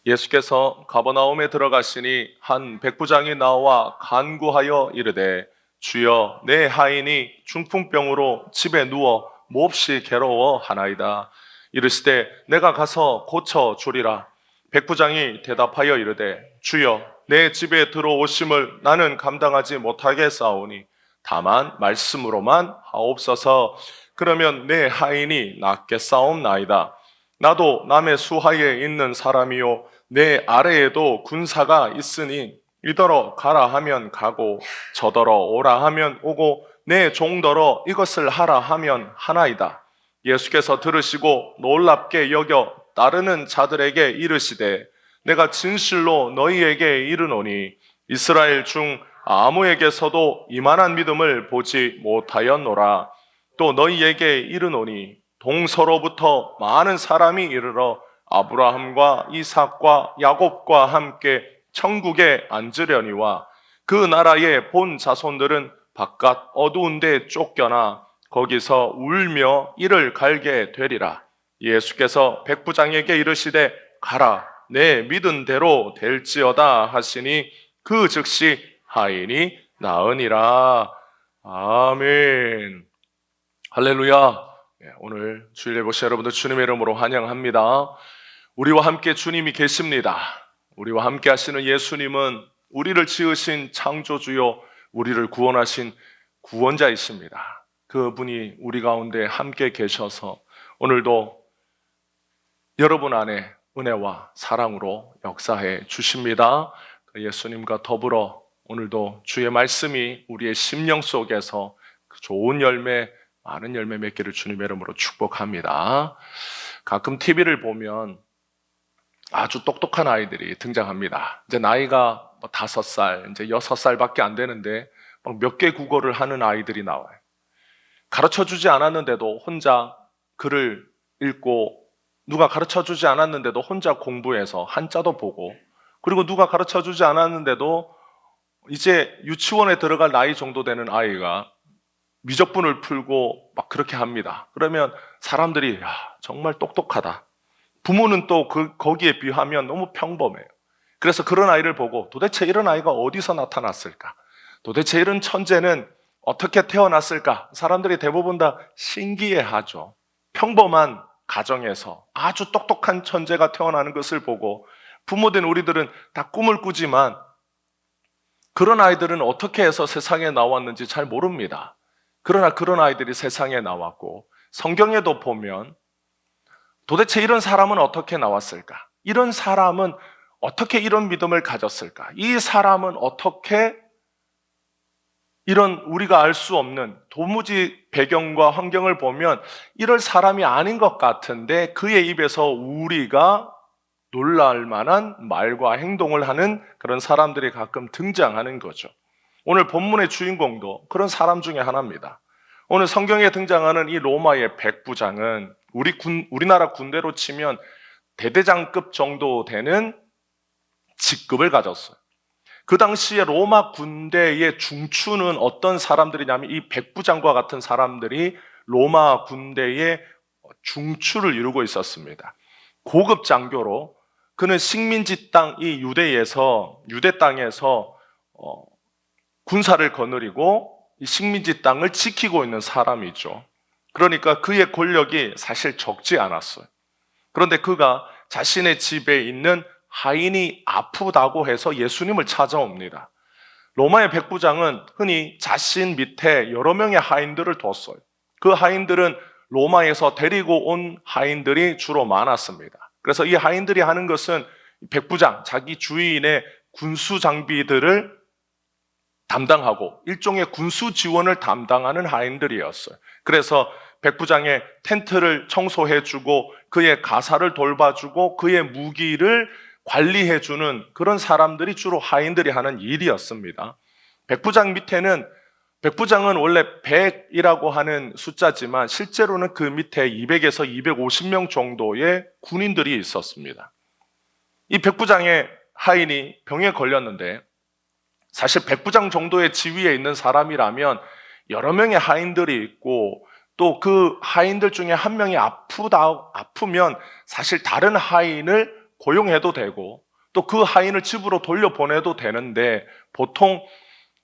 예수께서 가버나움에 들어가시니 한 백부장이 나와 간구하여 이르되 주여 내 하인이 중풍병으로 집에 누워 몹시 괴로워하나이다. 이르시되 내가 가서 고쳐 주리라. 백부장이 대답하여 이르되 주여 내 집에 들어오심을 나는 감당하지 못하겠사오니 다만 말씀으로만 하옵소서. 그러면 내 하인이 낫겠사옵나이다. 나도 남의 수하에 있는 사람이요 내 아래에도 군사가 있으니 이더러 가라 하면 가고 저더러 오라 하면 오고 내 종더러 이것을 하라 하면 하나이다. 예수께서 들으시고 놀랍게 여겨 따르는 자들에게 이르시되 내가 진실로 너희에게 이르노니 이스라엘 중 아무에게서도 이만한 믿음을 보지 못하였노라. 또 너희에게 이르노니 동서로부터 많은 사람이 이르러 아브라함과 이삭과 야곱과 함께 천국에 앉으려니와 그 나라의 본 자손들은 바깥 어두운 데 쫓겨나 거기서 울며 이를 갈게 되리라. 예수께서 백부장에게 이르시되 가라 내 믿은 대로 될지어다 하시니 그 즉시 하인이 나으니라. 아멘. 할렐루야. 오늘 주일 예보시 여러분들 주님의 이름으로 환영합니다. 우리와 함께 주님이 계십니다. 우리와 함께 하시는 예수님은 우리를 지으신 창조주요 우리를 구원하신 구원자이십니다. 그분이 우리 가운데 함께 계셔서 오늘도 여러분 안에 은혜와 사랑으로 역사해 주십니다. 예수님과 더불어 오늘도 주의 말씀이 우리의 심령 속에서 좋은 열매, 많은 열매 맺기를 주님의 이름으로 축복합니다. 가끔 TV를 보면 아주 똑똑한 아이들이 등장합니다. 이제 나이가 5살, 이제 6살밖에 안 되는데 몇 개 국어를 하는 아이들이 나와요. 가르쳐주지 않았는데도 혼자 글을 읽고 누가 가르쳐주지 않았는데도 혼자 공부해서 한자도 보고 그리고 누가 가르쳐주지 않았는데도 이제 유치원에 들어갈 나이 정도 되는 아이가 미적분을 풀고 막 그렇게 합니다. 그러면 사람들이 야, 정말 똑똑하다. 부모는 또 거기에 비하면 너무 평범해요. 그래서 그런 아이를 보고 도대체 이런 아이가 어디서 나타났을까? 도대체 이런 천재는 어떻게 태어났을까? 사람들이 대부분 다 신기해하죠. 평범한 가정에서 아주 똑똑한 천재가 태어나는 것을 보고 부모된 우리들은 다 꿈을 꾸지만 그런 아이들은 어떻게 해서 세상에 나왔는지 잘 모릅니다. 그러나 그런 아이들이 세상에 나왔고 성경에도 보면 도대체 이런 사람은 어떻게 나왔을까? 이런 사람은 어떻게 이런 믿음을 가졌을까? 이 사람은 어떻게 이런 우리가 알 수 없는 도무지 배경과 환경을 보면 이럴 사람이 아닌 것 같은데 그의 입에서 우리가 놀랄 만한 말과 행동을 하는 그런 사람들이 가끔 등장하는 거죠. 오늘 본문의 주인공도 그런 사람 중에 하나입니다. 오늘 성경에 등장하는 이 로마의 백부장은 우리나라 군대로 치면 대대장급 정도 되는 직급을 가졌어요. 그 당시에 로마 군대의 중추는 어떤 사람들이냐면 이 백부장과 같은 사람들이 로마 군대의 중추를 이루고 있었습니다. 고급 장교로 그는 식민지 땅 이 유대 땅에서 군사를 거느리고 이 식민지 땅을 지키고 있는 사람이죠. 그러니까 그의 권력이 사실 적지 않았어요. 그런데 그가 자신의 집에 있는 하인이 아프다고 해서 예수님을 찾아옵니다. 로마의 백부장은 흔히 자신 밑에 여러 명의 하인들을 뒀어요. 그 하인들은 로마에서 데리고 온 하인들이 주로 많았습니다. 그래서 이 하인들이 하는 것은 백부장, 자기 주인의 군수 장비들을 담당하고 일종의 군수 지원을 담당하는 하인들이었어요. 그래서 백부장의 텐트를 청소해주고 그의 가사를 돌봐주고 그의 무기를 관리해주는 그런 사람들이 주로 하인들이 하는 일이었습니다. 백부장은 원래 100이라고 하는 숫자지만 실제로는 그 밑에 200에서 250명 정도의 군인들이 있었습니다. 이 백부장의 하인이 병에 걸렸는데 사실 백부장 정도의 지위에 있는 사람이라면 여러 명의 하인들이 있고 또 그 하인들 중에 한 명이 아프면 사실 다른 하인을 고용해도 되고 또 그 하인을 집으로 돌려보내도 되는데, 보통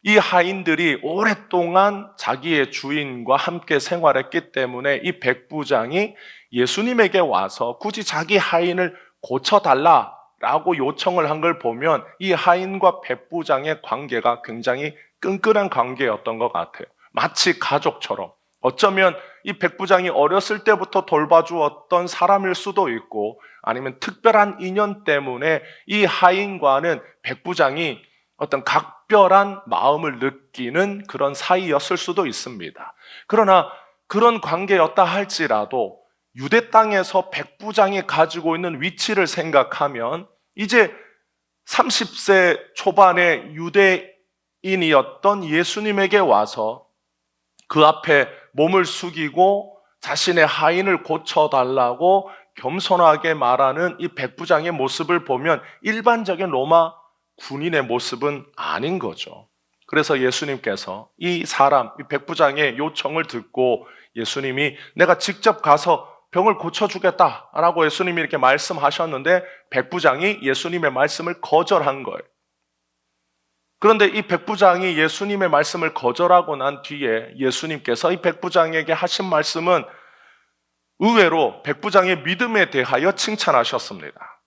이 하인들이 오랫동안 자기의 주인과 함께 생활했기 때문에 이 백부장이 예수님에게 와서 굳이 자기 하인을 고쳐달라라고 요청을 한 걸 보면 이 하인과 백부장의 관계가 굉장히 끈끈한 관계였던 것 같아요. 마치 가족처럼. 어쩌면 이 백부장이 어렸을 때부터 돌봐주었던 사람일 수도 있고, 아니면 특별한 인연 때문에 이 하인과는 백부장이 어떤 각별한 마음을 느끼는 그런 사이였을 수도 있습니다. 그러나 그런 관계였다 할지라도 유대 땅에서 백부장이 가지고 있는 위치를 생각하면 이제 30세 초반의 유대인이었던 예수님에게 와서 그 앞에 몸을 숙이고 자신의 하인을 고쳐달라고 겸손하게 말하는 이 백부장의 모습을 보면 일반적인 로마 군인의 모습은 아닌 거죠. 그래서 예수님께서 이 백부장의 요청을 듣고 예수님이 내가 직접 가서 병을 고쳐주겠다라고 예수님이 이렇게 말씀하셨는데, 백부장이 예수님의 말씀을 거절한 거예요. 그런데 이 백부장이 예수님의 말씀을 거절하고 난 뒤에 예수님께서 이 백부장에게 하신 말씀은 의외로 백부장의 믿음에 대하여 칭찬하셨습니다.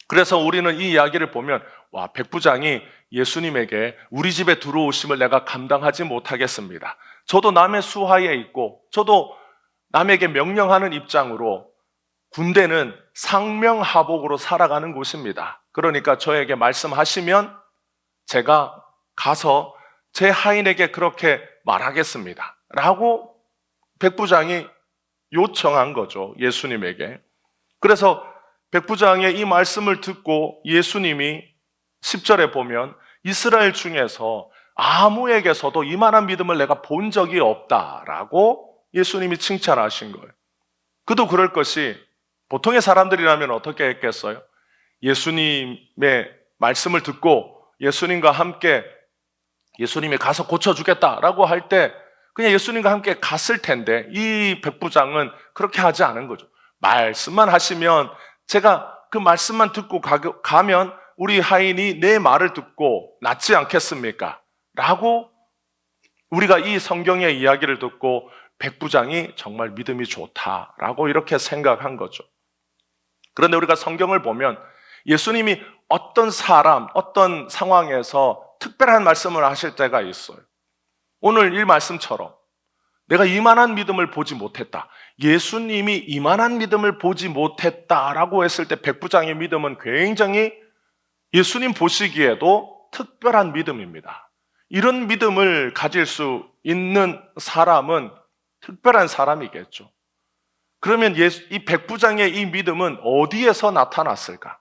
그래서 우리는 이 이야기를 보면, 와, 백부장이 예수님에게 우리 집에 들어오심을 내가 감당하지 못하겠습니다. 저도 남의 수하에 있고 저도 남에게 명령하는 입장으로, 군대는 상명하복으로 살아가는 곳입니다. 그러니까 저에게 말씀하시면 제가 가서 제 하인에게 그렇게 말하겠습니다 라고 백부장이 요청한 거죠, 예수님에게. 그래서 백부장의 이 말씀을 듣고 예수님이 10절에 보면 이스라엘 중에서 아무에게서도 이만한 믿음을 내가 본 적이 없다라고 예수님이 칭찬하신 거예요. 그도 그럴 것이, 보통의 사람들이라면 어떻게 했겠어요? 예수님의 말씀을 듣고 예수님과 함께 예수님이 가서 고쳐주겠다라고 할 때 그냥 예수님과 함께 갔을 텐데, 이 백부장은 그렇게 하지 않은 거죠. 말씀만 하시면, 제가 그 말씀만 듣고 가면 우리 하인이 내 말을 듣고 낫지 않겠습니까? 라고 우리가 이 성경의 이야기를 듣고 백부장이 정말 믿음이 좋다라고 이렇게 생각한 거죠. 그런데 우리가 성경을 보면 예수님이 어떤 사람, 어떤 상황에서 특별한 말씀을 하실 때가 있어요. 오늘 이 말씀처럼 내가 이만한 믿음을 보지 못했다, 예수님이 이만한 믿음을 보지 못했다라고 했을 때 백부장의 믿음은 굉장히 예수님 보시기에도 특별한 믿음입니다. 이런 믿음을 가질 수 있는 사람은 특별한 사람이겠죠. 그러면 이 백부장의 이 믿음은 어디에서 나타났을까?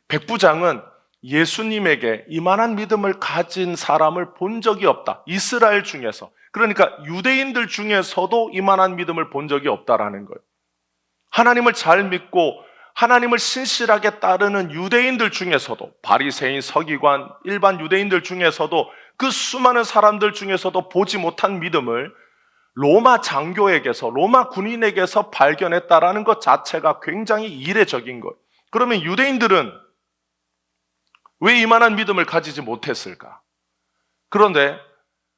백부장은 예수님에게 이만한 믿음을 가진 사람을 본 적이 없다. 이스라엘 중에서, 그러니까 유대인들 중에서도 이만한 믿음을 본 적이 없다라는 거예요. 하나님을 잘 믿고 하나님을 신실하게 따르는 유대인들 중에서도, 바리새인, 서기관, 일반 유대인들 중에서도, 그 수많은 사람들 중에서도 보지 못한 믿음을 로마 장교에게서, 로마 군인에게서 발견했다라는 것 자체가 굉장히 이례적인 거예요. 그러면 유대인들은 왜 이만한 믿음을 가지지 못했을까? 그런데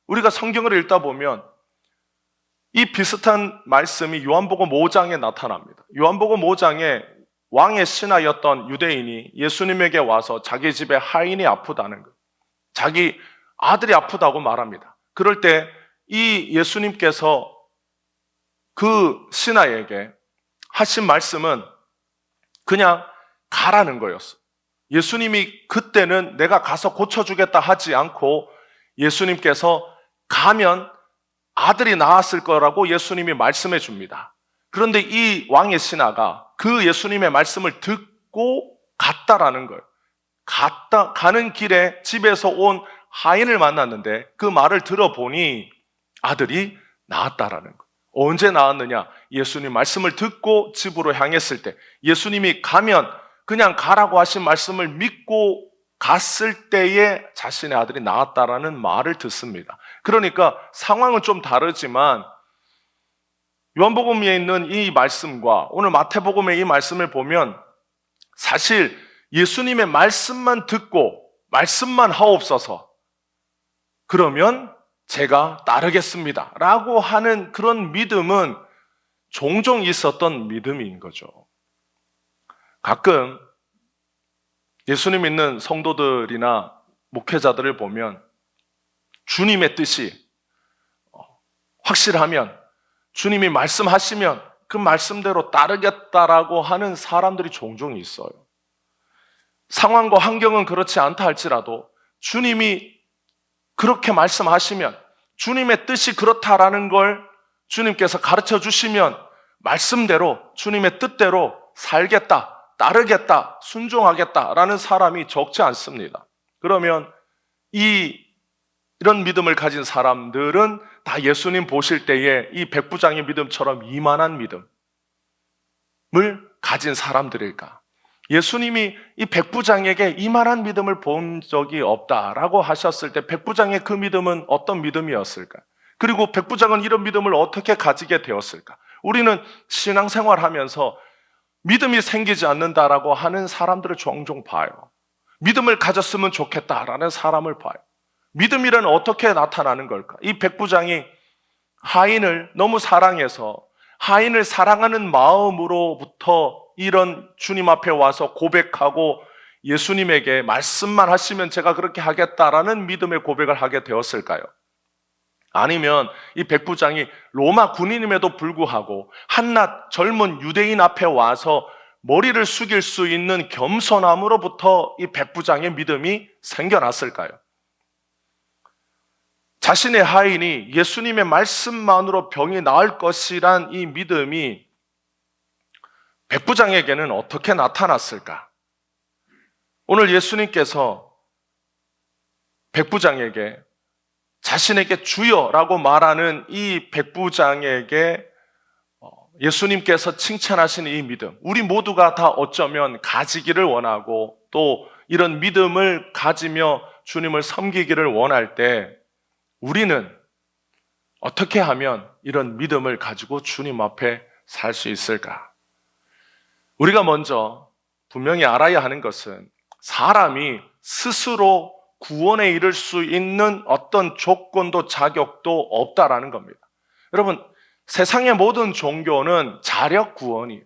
우리가 성경을 읽다 보면 이 비슷한 말씀이 요한복음 5장에 나타납니다. 요한복음 5장에 왕의 신하였던 유대인이 예수님에게 와서 자기 집에 하인이 아프다는 것, 자기 아들이 아프다고 말합니다. 그럴 때 이 예수님께서 그 신하에게 하신 말씀은 그냥 가라는 거였어요. 예수님이 그때는 내가 가서 고쳐주겠다 하지 않고 예수님께서 가면 아들이 낳았을 거라고 예수님이 말씀해 줍니다. 그런데 이 왕의 신하가 그 예수님의 말씀을 듣고 갔다라는 거예요. 가는 길에 집에서 온 하인을 만났는데 그 말을 들어보니 아들이 낳았다라는 거예요. 언제 낳았느냐? 예수님 말씀을 듣고 집으로 향했을 때, 예수님이 가면 그냥 가라고 하신 말씀을 믿고 갔을 때에 자신의 아들이 낳았다라는 말을 듣습니다. 그러니까 상황은 좀 다르지만 요한복음에 있는 이 말씀과 오늘 마태복음의 이 말씀을 보면 사실 예수님의 말씀만 듣고 말씀만 하옵소서, 그러면 제가 따르겠습니다 라고 하는 그런 믿음은 종종 있었던 믿음인 거죠. 가끔 예수님 믿는 성도들이나 목회자들을 보면 주님의 뜻이 확실하면, 주님이 말씀하시면 그 말씀대로 따르겠다라고 하는 사람들이 종종 있어요. 상황과 환경은 그렇지 않다 할지라도 주님이 그렇게 말씀하시면, 주님의 뜻이 그렇다라는 걸 주님께서 가르쳐 주시면 말씀대로, 주님의 뜻대로 살겠다, 따르겠다, 순종하겠다라는 사람이 적지 않습니다. 그러면 이런 믿음을 가진 사람들은 다 예수님 보실 때에 이 백부장의 믿음처럼 이만한 믿음을 가진 사람들일까? 예수님이 이 백부장에게 이만한 믿음을 본 적이 없다라고 하셨을 때 백부장의 그 믿음은 어떤 믿음이었을까? 그리고 백부장은 이런 믿음을 어떻게 가지게 되었을까? 우리는 신앙생활하면서 믿음이 생기지 않는다라고 하는 사람들을 종종 봐요. 믿음을 가졌으면 좋겠다라는 사람을 봐요. 믿음이란 어떻게 나타나는 걸까? 이 백부장이 하인을 너무 사랑해서 하인을 사랑하는 마음으로부터 이런 주님 앞에 와서 고백하고 예수님에게 말씀만 하시면 제가 그렇게 하겠다라는 믿음의 고백을 하게 되었을까요? 아니면 이 백부장이 로마 군인임에도 불구하고 한낱 젊은 유대인 앞에 와서 머리를 숙일 수 있는 겸손함으로부터 이 백부장의 믿음이 생겨났을까요? 자신의 하인이 예수님의 말씀만으로 병이 나을 것이란 이 믿음이 백부장에게는 어떻게 나타났을까? 오늘 예수님께서 백부장에게, 자신에게 주여라고 말하는 이 백부장에게 예수님께서 칭찬하시는 이 믿음, 우리 모두가 다 어쩌면 가지기를 원하고 또 이런 믿음을 가지며 주님을 섬기기를 원할 때 우리는 어떻게 하면 이런 믿음을 가지고 주님 앞에 살 수 있을까? 우리가 먼저 분명히 알아야 하는 것은 사람이 스스로 구원에 이를 수 있는 어떤 조건도 자격도 없다라는 겁니다. 여러분, 세상의 모든 종교는 자력 구원이에요.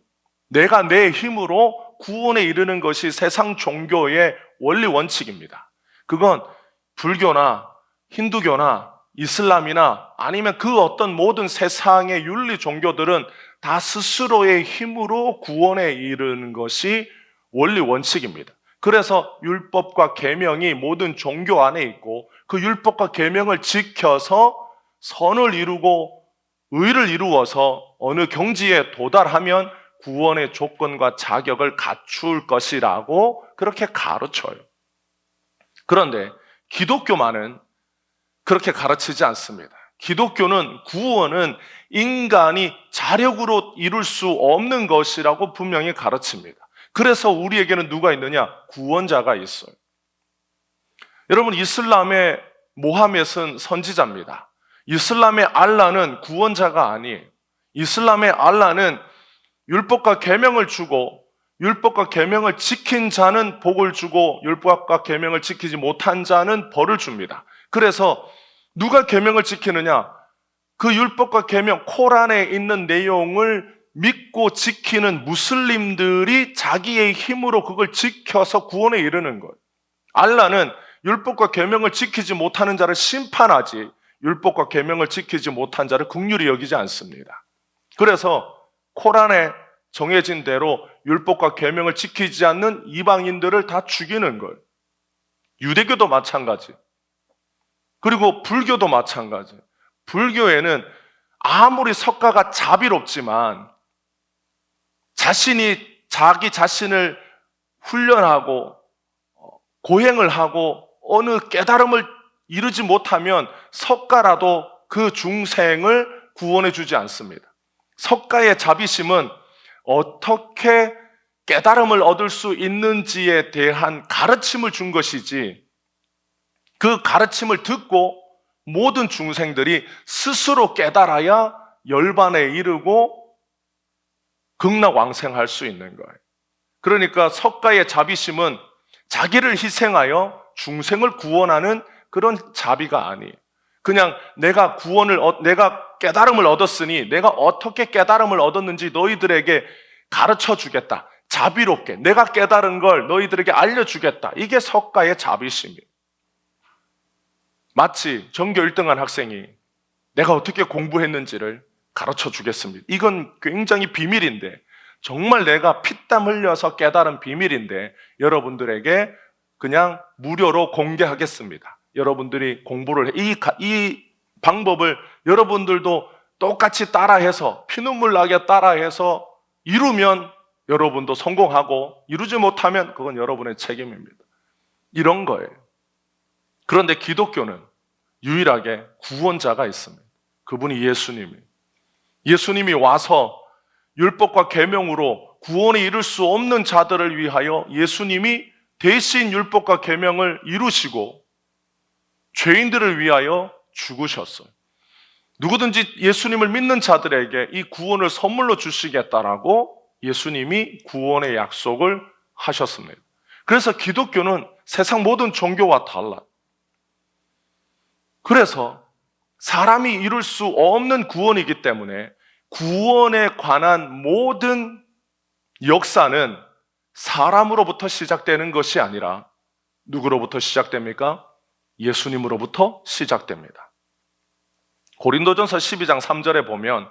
내가 내 힘으로 구원에 이르는 것이 세상 종교의 원리 원칙입니다. 그건 불교나 힌두교나 이슬람이나 아니면 그 어떤 모든 세상의 윤리 종교들은 다 스스로의 힘으로 구원에 이르는 것이 원리 원칙입니다. 그래서 율법과 계명이 모든 종교 안에 있고 그 율법과 계명을 지켜서 선을 이루고 의를 이루어서 어느 경지에 도달하면 구원의 조건과 자격을 갖출 것이라고 그렇게 가르쳐요. 그런데 기독교만은 그렇게 가르치지 않습니다. 기독교는 구원은 인간이 자력으로 이룰 수 없는 것이라고 분명히 가르칩니다. 그래서 우리에게는 누가 있느냐? 구원자가 있어요. 여러분, 이슬람의 모하멧은 선지자입니다. 이슬람의 알라는 구원자가 아니에요. 이슬람의 알라는 율법과 계명을 주고 율법과 계명을 지킨 자는 복을 주고 율법과 계명을 지키지 못한 자는 벌을 줍니다. 그래서 누가 계명을 지키느냐? 그 율법과 계명, 코란에 있는 내용을 믿고 지키는 무슬림들이 자기의 힘으로 그걸 지켜서 구원에 이르는 거예요. 알라는 율법과 계명을 지키지 못하는 자를 심판하지 율법과 계명을 지키지 못한 자를 긍휼히 여기지 않습니다. 그래서 코란에 정해진 대로 율법과 계명을 지키지 않는 이방인들을 다 죽이는 거예요. 유대교도 마찬가지. 그리고 불교도 마찬가지. 불교에는 아무리 석가가 자비롭지만 자신이 자기 자신을 훈련하고 고행을 하고 어느 깨달음을 이루지 못하면 석가라도 그 중생을 구원해 주지 않습니다. 석가의 자비심은 어떻게 깨달음을 얻을 수 있는지에 대한 가르침을 준 것이지, 그 가르침을 듣고 모든 중생들이 스스로 깨달아야 열반에 이르고 극락왕생할 수 있는 거예요. 그러니까 석가의 자비심은 자기를 희생하여 중생을 구원하는 그런 자비가 아니에요. 그냥 내가 깨달음을 얻었으니 내가 어떻게 깨달음을 얻었는지 너희들에게 가르쳐 주겠다. 자비롭게 내가 깨달은 걸 너희들에게 알려주겠다. 이게 석가의 자비심이에요. 마치 전교 1등한 학생이 내가 어떻게 공부했는지를 가르쳐 주겠습니다. 이건 굉장히 비밀인데, 정말 내가 피땀 흘려서 깨달은 비밀인데 여러분들에게 그냥 무료로 공개하겠습니다. 여러분들이 공부를 이 방법을 여러분들도 똑같이 따라해서 피눈물 나게 따라해서 이루면 여러분도 성공하고, 이루지 못하면 그건 여러분의 책임입니다. 이런 거예요. 그런데 기독교는 유일하게 구원자가 있습니다. 그분이 예수님이에요. 예수님이 와서 율법과 계명으로 구원에 이룰 수 없는 자들을 위하여 예수님이 대신 율법과 계명을 이루시고 죄인들을 위하여 죽으셨어요. 누구든지 예수님을 믿는 자들에게 이 구원을 선물로 주시겠다라고 예수님이 구원의 약속을 하셨습니다. 그래서 기독교는 세상 모든 종교와 달라요. 그래서 사람이 이룰 수 없는 구원이기 때문에 구원에 관한 모든 역사는 사람으로부터 시작되는 것이 아니라 누구로부터 시작됩니까? 예수님으로부터 시작됩니다. 고린도전서 12장 3절에 보면,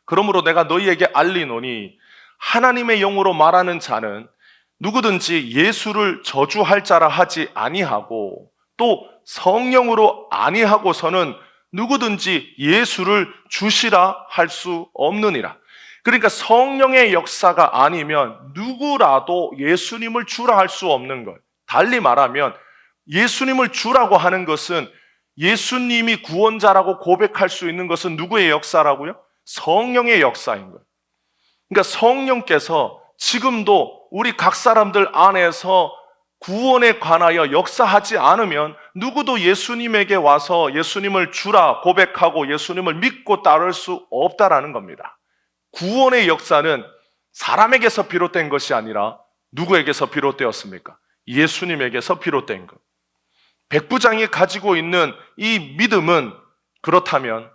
그러므로 내가 너희에게 알리노니 하나님의 영으로 말하는 자는 누구든지 예수를 저주할 자라 하지 아니하고 또 성령으로 아니하고서는 누구든지 예수를 주시라 할 수 없느니라. 그러니까 성령의 역사가 아니면 누구라도 예수님을 주라 할 수 없는 것. 달리 말하면 예수님을 주라고 하는 것은, 예수님이 구원자라고 고백할 수 있는 것은 누구의 역사라고요? 성령의 역사인 거예요. 그러니까 성령께서 지금도 우리 각 사람들 안에서 구원에 관하여 역사하지 않으면 누구도 예수님에게 와서 예수님을 주라 고백하고 예수님을 믿고 따를 수 없다라는 겁니다. 구원의 역사는 사람에게서 비롯된 것이 아니라 누구에게서 비롯되었습니까? 예수님에게서 비롯된 것. 백부장이 가지고 있는 이 믿음은 그렇다면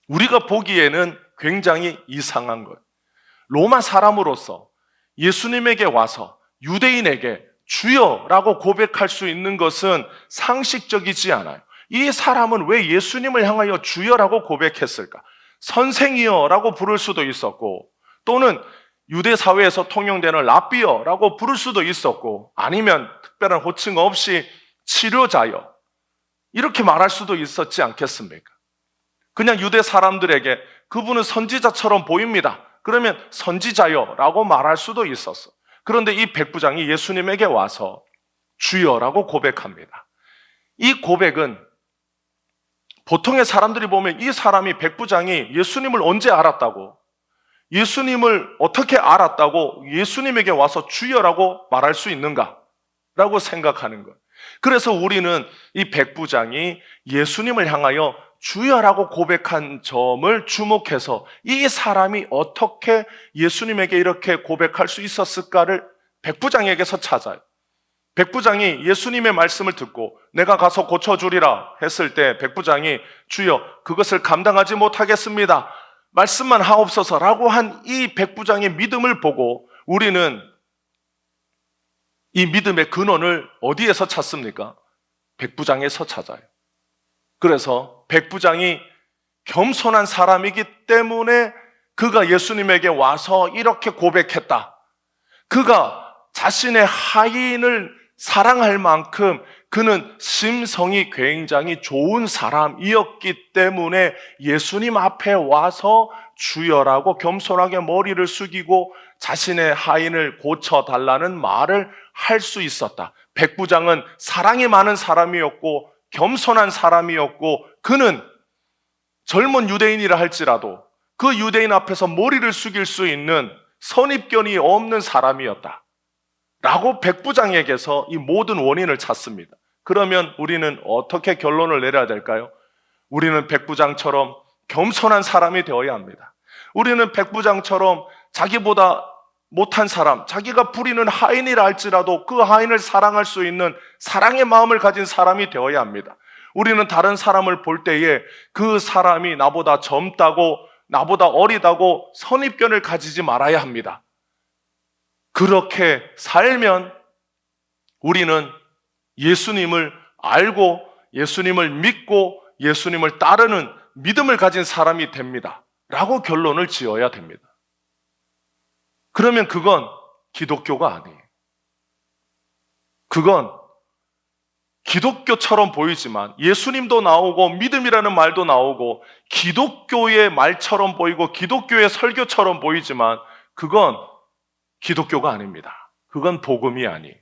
우리가 보기에는 굉장히 이상한 것. 로마 사람으로서 예수님에게 와서 유대인에게 주여라고 고백할 수 있는 것은 상식적이지 않아요. 이 사람은 왜 예수님을 향하여 주여라고 고백했을까? 선생이여라고 부를 수도 있었고, 또는 유대 사회에서 통용되는 랍비여라고 부를 수도 있었고, 아니면 특별한 호칭 없이 치료자여 이렇게 말할 수도 있었지 않겠습니까? 그냥 유대 사람들에게 그분은 선지자처럼 보입니다. 그러면 선지자여라고 말할 수도 있었어. 그런데 이 백부장이 예수님에게 와서 주여라고 고백합니다. 이 고백은 보통의 사람들이 보면 이 사람이, 백부장이 예수님을 언제 알았다고, 예수님을 어떻게 알았다고 예수님에게 와서 주여라고 말할 수 있는가라고 생각하는 거예요. 그래서 우리는 이 백부장이 예수님을 향하여 주여라고 고백한 점을 주목해서 이 사람이 어떻게 예수님에게 이렇게 고백할 수 있었을까를 백부장에게서 찾아요. 백부장이 예수님의 말씀을 듣고 내가 가서 고쳐주리라 했을 때 백부장이 주여 그것을 감당하지 못하겠습니다, 말씀만 하옵소서라고 한 이 백부장의 믿음을 보고 우리는 이 믿음의 근원을 어디에서 찾습니까? 백부장에서 찾아요. 그래서 백부장이 겸손한 사람이기 때문에 그가 예수님에게 와서 이렇게 고백했다. 그가 자신의 하인을 사랑할 만큼 그는 심성이 굉장히 좋은 사람이었기 때문에 예수님 앞에 와서 주여라고 겸손하게 머리를 숙이고 자신의 하인을 고쳐달라는 말을 할 수 있었다. 백부장은 사랑이 많은 사람이었고 겸손한 사람이었고 그는 젊은 유대인이라 할지라도 그 유대인 앞에서 머리를 숙일 수 있는 선입견이 없는 사람이었다 라고 백부장에게서 이 모든 원인을 찾습니다. 그러면 우리는 어떻게 결론을 내려야 될까요? 우리는 백부장처럼 겸손한 사람이 되어야 합니다. 우리는 백부장처럼 자기보다 못한 사람, 자기가 부리는 하인이라 할지라도 그 하인을 사랑할 수 있는 사랑의 마음을 가진 사람이 되어야 합니다. 우리는 다른 사람을 볼 때에 그 사람이 나보다 젊다고, 나보다 어리다고 선입견을 가지지 말아야 합니다. 그렇게 살면 우리는 예수님을 알고 예수님을 믿고 예수님을 따르는 믿음을 가진 사람이 됩니다. 라고 결론을 지어야 됩니다. 그러면 그건 기독교가 아니에요. 그건 기독교처럼 보이지만 예수님도 나오고 믿음이라는 말도 나오고 기독교의 말처럼 보이고 기독교의 설교처럼 보이지만 그건 기독교가 아닙니다. 그건 복음이 아니에요.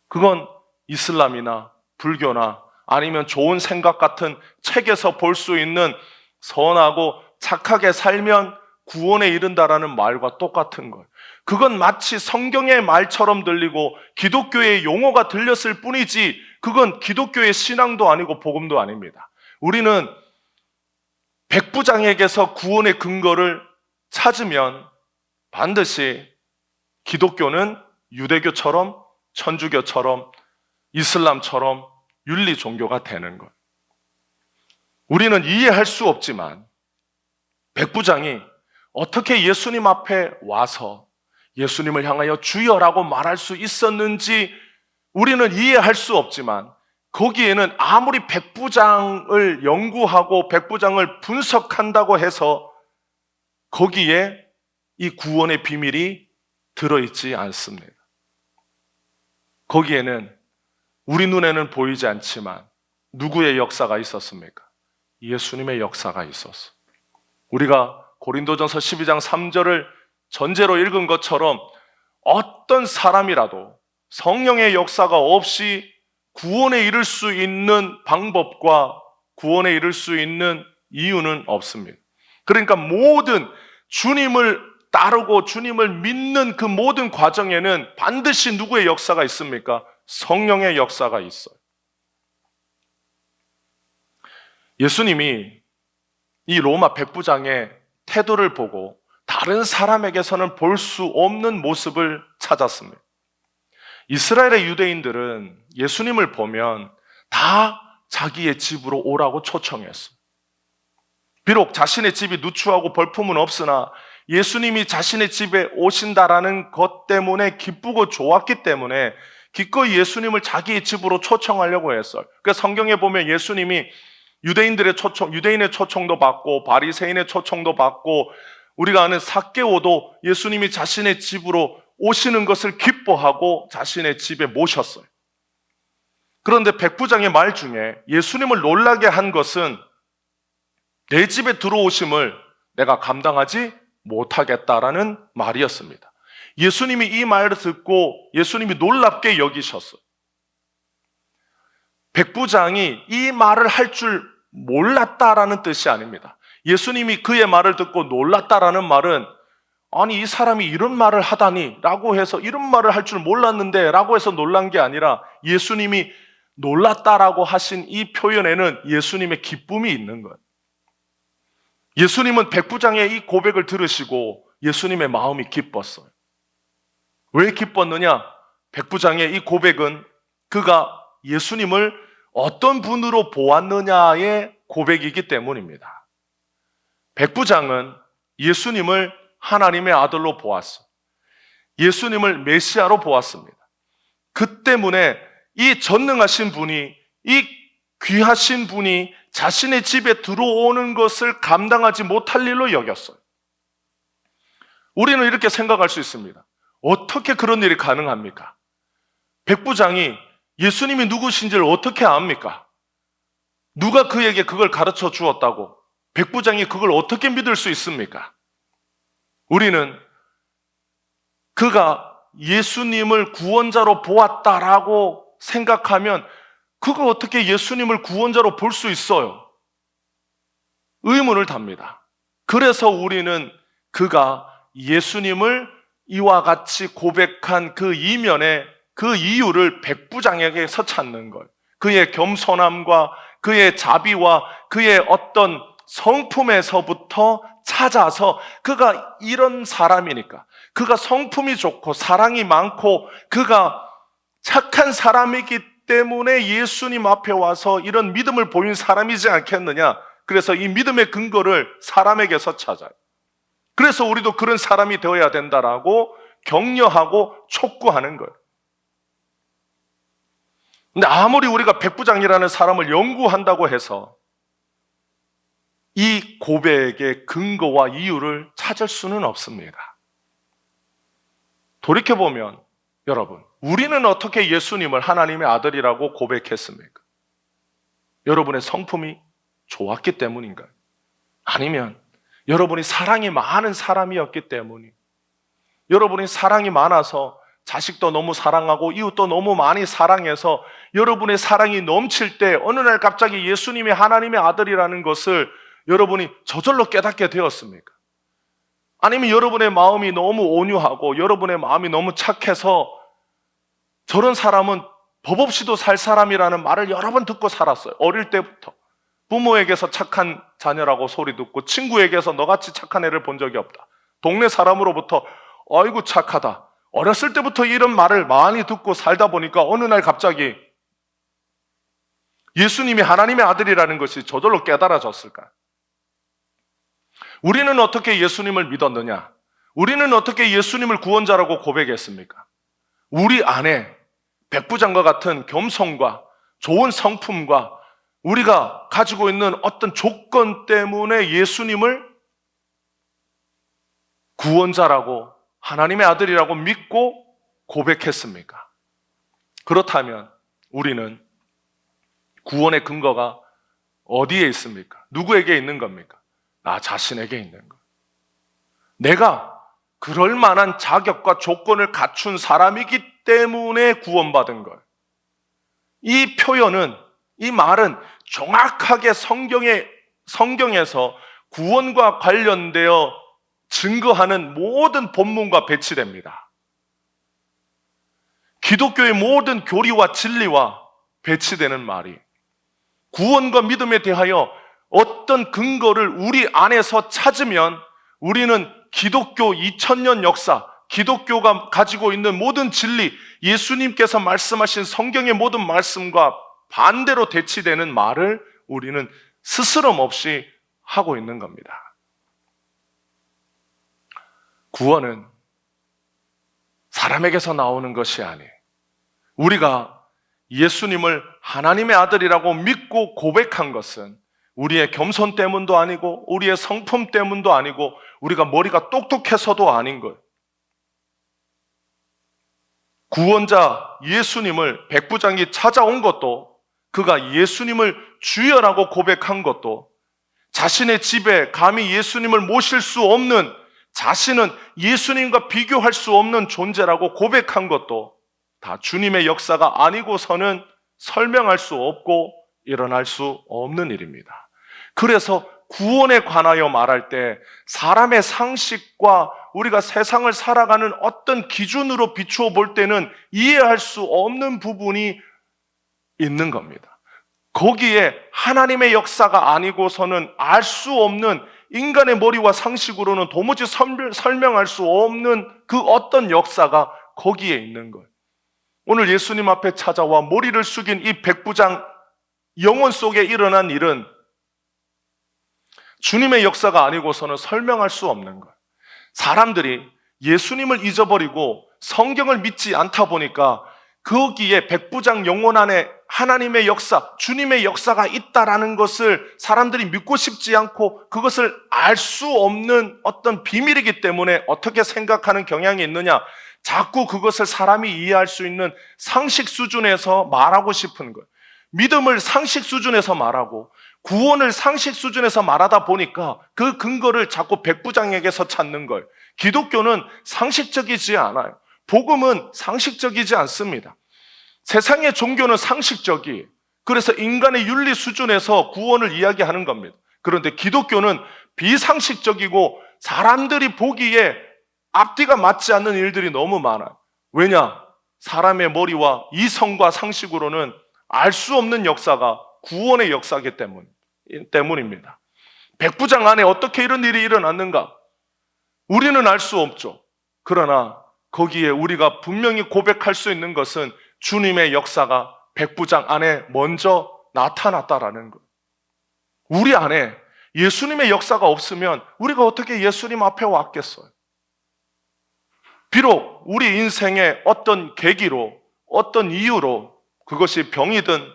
그건 이슬람이나 불교나 아니면 좋은 생각 같은 책에서 볼 수 있는 선하고 착하게 살면 구원에 이른다라는 말과 똑같은 거예요. 그건 마치 성경의 말처럼 들리고 기독교의 용어가 들렸을 뿐이지 그건 기독교의 신앙도 아니고 복음도 아닙니다. 우리는 백부장에게서 구원의 근거를 찾으면 반드시 기독교는 유대교처럼 천주교처럼 이슬람처럼 윤리 종교가 되는 거예요. 우리는 이해할 수 없지만 백부장이 어떻게 예수님 앞에 와서 예수님을 향하여 주여라고 말할 수 있었는지 우리는 이해할 수 없지만 거기에는 아무리 백부장을 연구하고 백부장을 분석한다고 해서 거기에 이 구원의 비밀이 들어있지 않습니다. 거기에는 우리 눈에는 보이지 않지만 누구의 역사가 있었습니까? 예수님의 역사가 있었어. 우리가 고린도전서 12장 3절을 전제로 읽은 것처럼 어떤 사람이라도 성령의 역사가 없이 구원에 이를 수 있는 방법과 구원에 이를 수 있는 이유는 없습니다. 그러니까 모든 주님을 따르고 주님을 믿는 그 모든 과정에는 반드시 누구의 역사가 있습니까? 성령의 역사가 있어요. 예수님이 이 로마 백부장의 태도를 보고 다른 사람에게서는 볼 수 없는 모습을 찾았습니다. 이스라엘의 유대인들은 예수님을 보면 다 자기의 집으로 오라고 초청했어요. 비록 자신의 집이 누추하고 벌품은 없으나 예수님이 자신의 집에 오신다라는 것 때문에 기쁘고 좋았기 때문에 기꺼이 예수님을 자기의 집으로 초청하려고 했어요. 그러니까 성경에 보면 예수님이 유대인의 초청도 받고 바리새인의 초청도 받고 우리가 아는 삭개오도 예수님이 자신의 집으로 오시는 것을 기뻐하고 자신의 집에 모셨어요. 그런데 백부장의 말 중에 예수님을 놀라게 한 것은 내 집에 들어오심을 내가 감당하지 못하겠다라는 말이었습니다. 예수님이 이 말을 듣고 예수님이 놀랍게 여기셨어요. 백부장이 이 말을 할 줄 몰랐다라는 뜻이 아닙니다. 예수님이 그의 말을 듣고 놀랐다라는 말은 아니 이 사람이 이런 말을 하다니 라고 해서 이런 말을 할 줄 몰랐는데 라고 해서 놀란 게 아니라 예수님이 놀랐다라고 하신 이 표현에는 예수님의 기쁨이 있는 거예요. 예수님은 백부장의 이 고백을 들으시고 예수님의 마음이 기뻤어요. 왜 기뻤느냐? 백부장의 이 고백은 그가 예수님을 어떤 분으로 보았느냐의 고백이기 때문입니다. 백부장은 예수님을 하나님의 아들로 보았어요. 예수님을 메시아로 보았습니다. 그 때문에 이 전능하신 분이, 이 귀하신 분이 자신의 집에 들어오는 것을 감당하지 못할 일로 여겼어요. 우리는 이렇게 생각할 수 있습니다. 어떻게 그런 일이 가능합니까? 백부장이 예수님이 누구신지를 어떻게 압니까? 누가 그에게 그걸 가르쳐 주었다고? 백부장이 그걸 어떻게 믿을 수 있습니까? 우리는 그가 예수님을 구원자로 보았다라고 생각하면 그가 어떻게 예수님을 구원자로 볼 수 있어요? 의문을 답니다. 그래서 우리는 그가 예수님을 이와 같이 고백한 그 이면에 그 이유를 백부장에게서 찾는 거예요. 그의 겸손함과 그의 자비와 그의 어떤 성품에서부터 찾아서 그가 이런 사람이니까, 그가 성품이 좋고 사랑이 많고 그가 착한 사람이기 때문에 예수님 앞에 와서 이런 믿음을 보인 사람이지 않겠느냐. 그래서 이 믿음의 근거를 사람에게서 찾아요. 그래서 우리도 그런 사람이 되어야 된다라고 격려하고 촉구하는 거예요. 근데 아무리 우리가 백부장이라는 사람을 연구한다고 해서 이 고백의 근거와 이유를 찾을 수는 없습니다. 돌이켜보면 여러분, 우리는 어떻게 예수님을 하나님의 아들이라고 고백했습니까? 여러분의 성품이 좋았기 때문인가요? 아니면 여러분이 사랑이 많은 사람이었기 때문이, 여러분이 사랑이 많아서 자식도 너무 사랑하고 이웃도 너무 많이 사랑해서 여러분의 사랑이 넘칠 때 어느 날 갑자기 예수님이 하나님의 아들이라는 것을 여러분이 저절로 깨닫게 되었습니까? 아니면 여러분의 마음이 너무 온유하고 여러분의 마음이 너무 착해서 저런 사람은 법 없이도 살 사람이라는 말을 여러 번 듣고 살았어요. 어릴 때부터 부모에게서 착한 자녀라고 소리 듣고 친구에게서 너같이 착한 애를 본 적이 없다. 동네 사람으로부터 아이고 착하다. 어렸을 때부터 이런 말을 많이 듣고 살다 보니까 어느 날 갑자기 예수님이 하나님의 아들이라는 것이 저절로 깨달아졌을까? 우리는 어떻게 예수님을 믿었느냐? 우리는 어떻게 예수님을 구원자라고 고백했습니까? 우리 안에 백부장과 같은 겸손과 좋은 성품과 우리가 가지고 있는 어떤 조건 때문에 예수님을 구원자라고 하나님의 아들이라고 믿고 고백했습니까? 그렇다면 우리는 구원의 근거가 어디에 있습니까? 누구에게 있는 겁니까? 나 자신에게 있는 것. 내가 그럴 만한 자격과 조건을 갖춘 사람이기 때문에 구원받은 것. 이 표현은, 이 말은 정확하게 성경에서 구원과 관련되어 증거하는 모든 본문과 배치됩니다. 기독교의 모든 교리와 진리와 배치되는 말이 구원과 믿음에 대하여 어떤 근거를 우리 안에서 찾으면 우리는 기독교 2000년 역사, 기독교가 가지고 있는 모든 진리, 예수님께서 말씀하신 성경의 모든 말씀과 반대로 대치되는 말을 우리는 스스럼 없이 하고 있는 겁니다. 구원은 사람에게서 나오는 것이 아니에요. 우리가 예수님을 하나님의 아들이라고 믿고 고백한 것은 우리의 겸손 때문도 아니고 우리의 성품 때문도 아니고 우리가 머리가 똑똑해서도 아닌 거예요. 구원자 예수님을 백부장이 찾아온 것도, 그가 예수님을 주여라고 고백한 것도, 자신의 집에 감히 예수님을 모실 수 없는, 자신은 예수님과 비교할 수 없는 존재라고 고백한 것도 다 주님의 역사가 아니고서는 설명할 수 없고 일어날 수 없는 일입니다. 그래서 구원에 관하여 말할 때 사람의 상식과 우리가 세상을 살아가는 어떤 기준으로 비추어 볼 때는 이해할 수 없는 부분이 있는 겁니다. 거기에 하나님의 역사가 아니고서는 알 수 없는, 인간의 머리와 상식으로는 도무지 설명할 수 없는 그 어떤 역사가 거기에 있는 거예요. 오늘 예수님 앞에 찾아와 머리를 숙인 이 백부장 영혼 속에 일어난 일은 주님의 역사가 아니고서는 설명할 수 없는 거예요. 사람들이 예수님을 잊어버리고 성경을 믿지 않다 보니까 거기에 백부장 영혼 안에 하나님의 역사, 주님의 역사가 있다라는 것을 사람들이 믿고 싶지 않고 그것을 알 수 없는 어떤 비밀이기 때문에 어떻게 생각하는 경향이 있느냐? 자꾸 그것을 사람이 이해할 수 있는 상식 수준에서 말하고 싶은 거예요. 믿음을 상식 수준에서 말하고 구원을 상식 수준에서 말하다 보니까 그 근거를 자꾸 백부장에게서 찾는 거예요. 기독교는 상식적이지 않아요. 복음은 상식적이지 않습니다. 세상의 종교는 상식적이에요. 그래서 인간의 윤리 수준에서 구원을 이야기하는 겁니다. 그런데 기독교는 비상식적이고 사람들이 보기에 앞뒤가 맞지 않는 일들이 너무 많아요. 왜냐? 사람의 머리와 이성과 상식으로는 알 수 없는 역사가 구원의 역사이기 때문입니다. 백부장 안에 어떻게 이런 일이 일어났는가? 우리는 알 수 없죠. 그러나 거기에 우리가 분명히 고백할 수 있는 것은 주님의 역사가 백부장 안에 먼저 나타났다라는 것. 우리 안에 예수님의 역사가 없으면 우리가 어떻게 예수님 앞에 왔겠어요? 비록 우리 인생의 어떤 계기로, 어떤 이유로, 그것이 병이든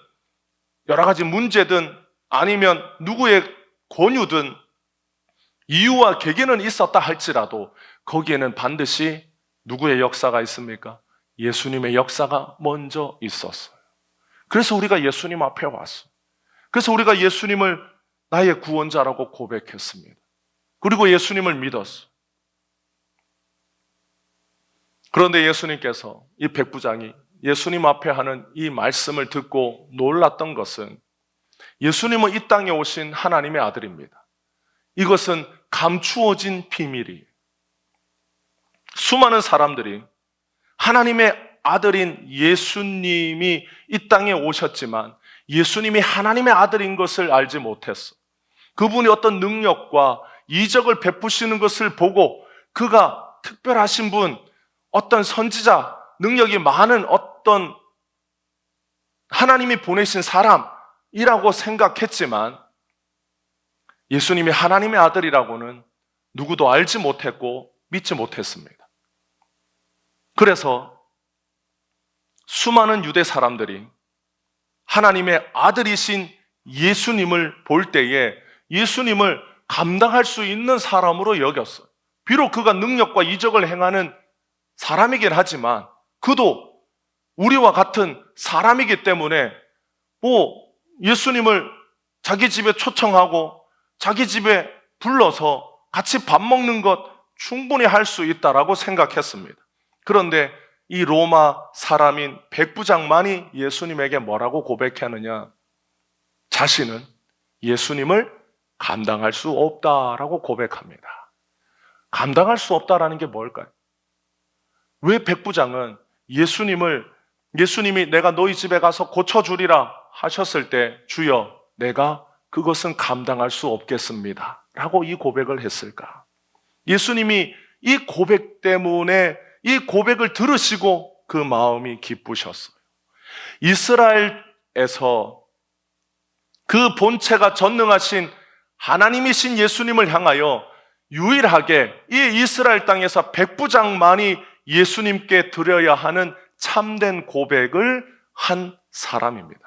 여러 가지 문제든 아니면 누구의 권유든 이유와 계기는 있었다 할지라도 거기에는 반드시 누구의 역사가 있습니까? 예수님의 역사가 먼저 있었어요. 그래서 우리가 예수님 앞에 왔어요. 그래서 우리가 예수님을 나의 구원자라고 고백했습니다. 그리고 예수님을 믿었어요. 그런데 예수님께서 이 백부장이 예수님 앞에 하는 이 말씀을 듣고 놀랐던 것은 예수님은 이 땅에 오신 하나님의 아들입니다. 이것은 감추어진 비밀이에요. 수많은 사람들이 하나님의 아들인 예수님이 이 땅에 오셨지만 예수님이 하나님의 아들인 것을 알지 못했어. 그분이 어떤 능력과 이적을 베푸시는 것을 보고 그가 특별하신 분, 어떤 선지자, 능력이 많은 어떤 하나님이 보내신 사람이라고 생각했지만 예수님이 하나님의 아들이라고는 누구도 알지 못했고 믿지 못했습니다. 그래서 수많은 유대 사람들이 하나님의 아들이신 예수님을 볼 때에 예수님을 감당할 수 있는 사람으로 여겼어요. 비록 그가 능력과 이적을 행하는 사람이긴 하지만 그도 우리와 같은 사람이기 때문에 예수님을 자기 집에 초청하고 자기 집에 불러서 같이 밥 먹는 것 충분히 할 수 있다라고 생각했습니다. 그런데 이 로마 사람인 백부장만이 예수님에게 뭐라고 고백하느냐? 자신은 예수님을 감당할 수 없다라고 고백합니다. 감당할 수 없다라는 게 뭘까요? 왜 백부장은 예수님이 내가 너희 집에 가서 고쳐주리라 하셨을 때 주여 내가 그것은 감당할 수 없겠습니다 라고 이 고백을 했을까? 예수님이 이 고백 때문에 이 고백을 들으시고 그 마음이 기쁘셨어요. 이스라엘에서 그 본체가 전능하신 하나님이신 예수님을 향하여 유일하게 이 이스라엘 땅에서 백부장만이 예수님께 드려야 하는 참된 고백을 한 사람입니다.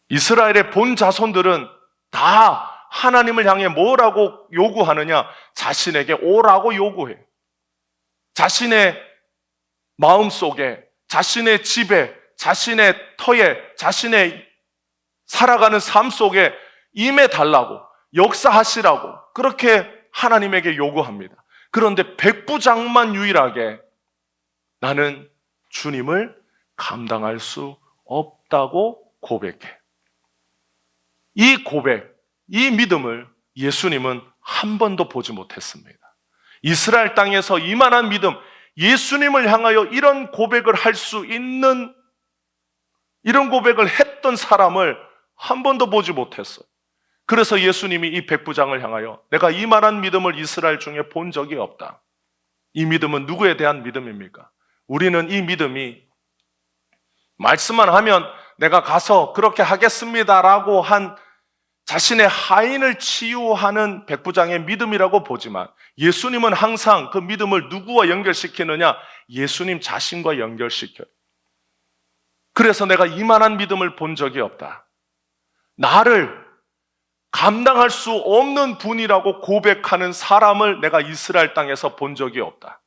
이스라엘의 본 자손들은 다 하나님을 향해 뭐라고 요구하느냐? 자신에게 오라고 요구해요. 자신의 마음속에, 자신의 집에, 자신의 터에, 자신의 살아가는 삶 속에 임해달라고, 역사하시라고 그렇게 하나님에게 요구합니다. 그런데 백부장만 유일하게 나는 주님을 감당할 수 없다고 고백해. 이 고백, 이 믿음을 예수님은 한 번도 보지 못했습니다. 이스라엘 땅에서 이만한 믿음, 예수님을 향하여 이런 고백을 할 수 있는, 이런 고백을 했던 사람을 한 번도 보지 못했어요. 그래서 예수님이 이 백부장을 향하여 내가 이만한 믿음을 이스라엘 중에 본 적이 없다. 이 믿음은 누구에 대한 믿음입니까? 우리는 이 믿음이 말씀만 하면 내가 가서 그렇게 하겠습니다라고 한 자신의 하인을 치유하는 백부장의 믿음이라고 보지만 예수님은 항상 그 믿음을 누구와 연결시키느냐? 예수님 자신과 연결시켜요. 그래서 내가 이만한 믿음을 본 적이 없다. 나를 감당할 수 없는 분이라고 고백하는 사람을 내가 이스라엘 땅에서 본 적이 없다.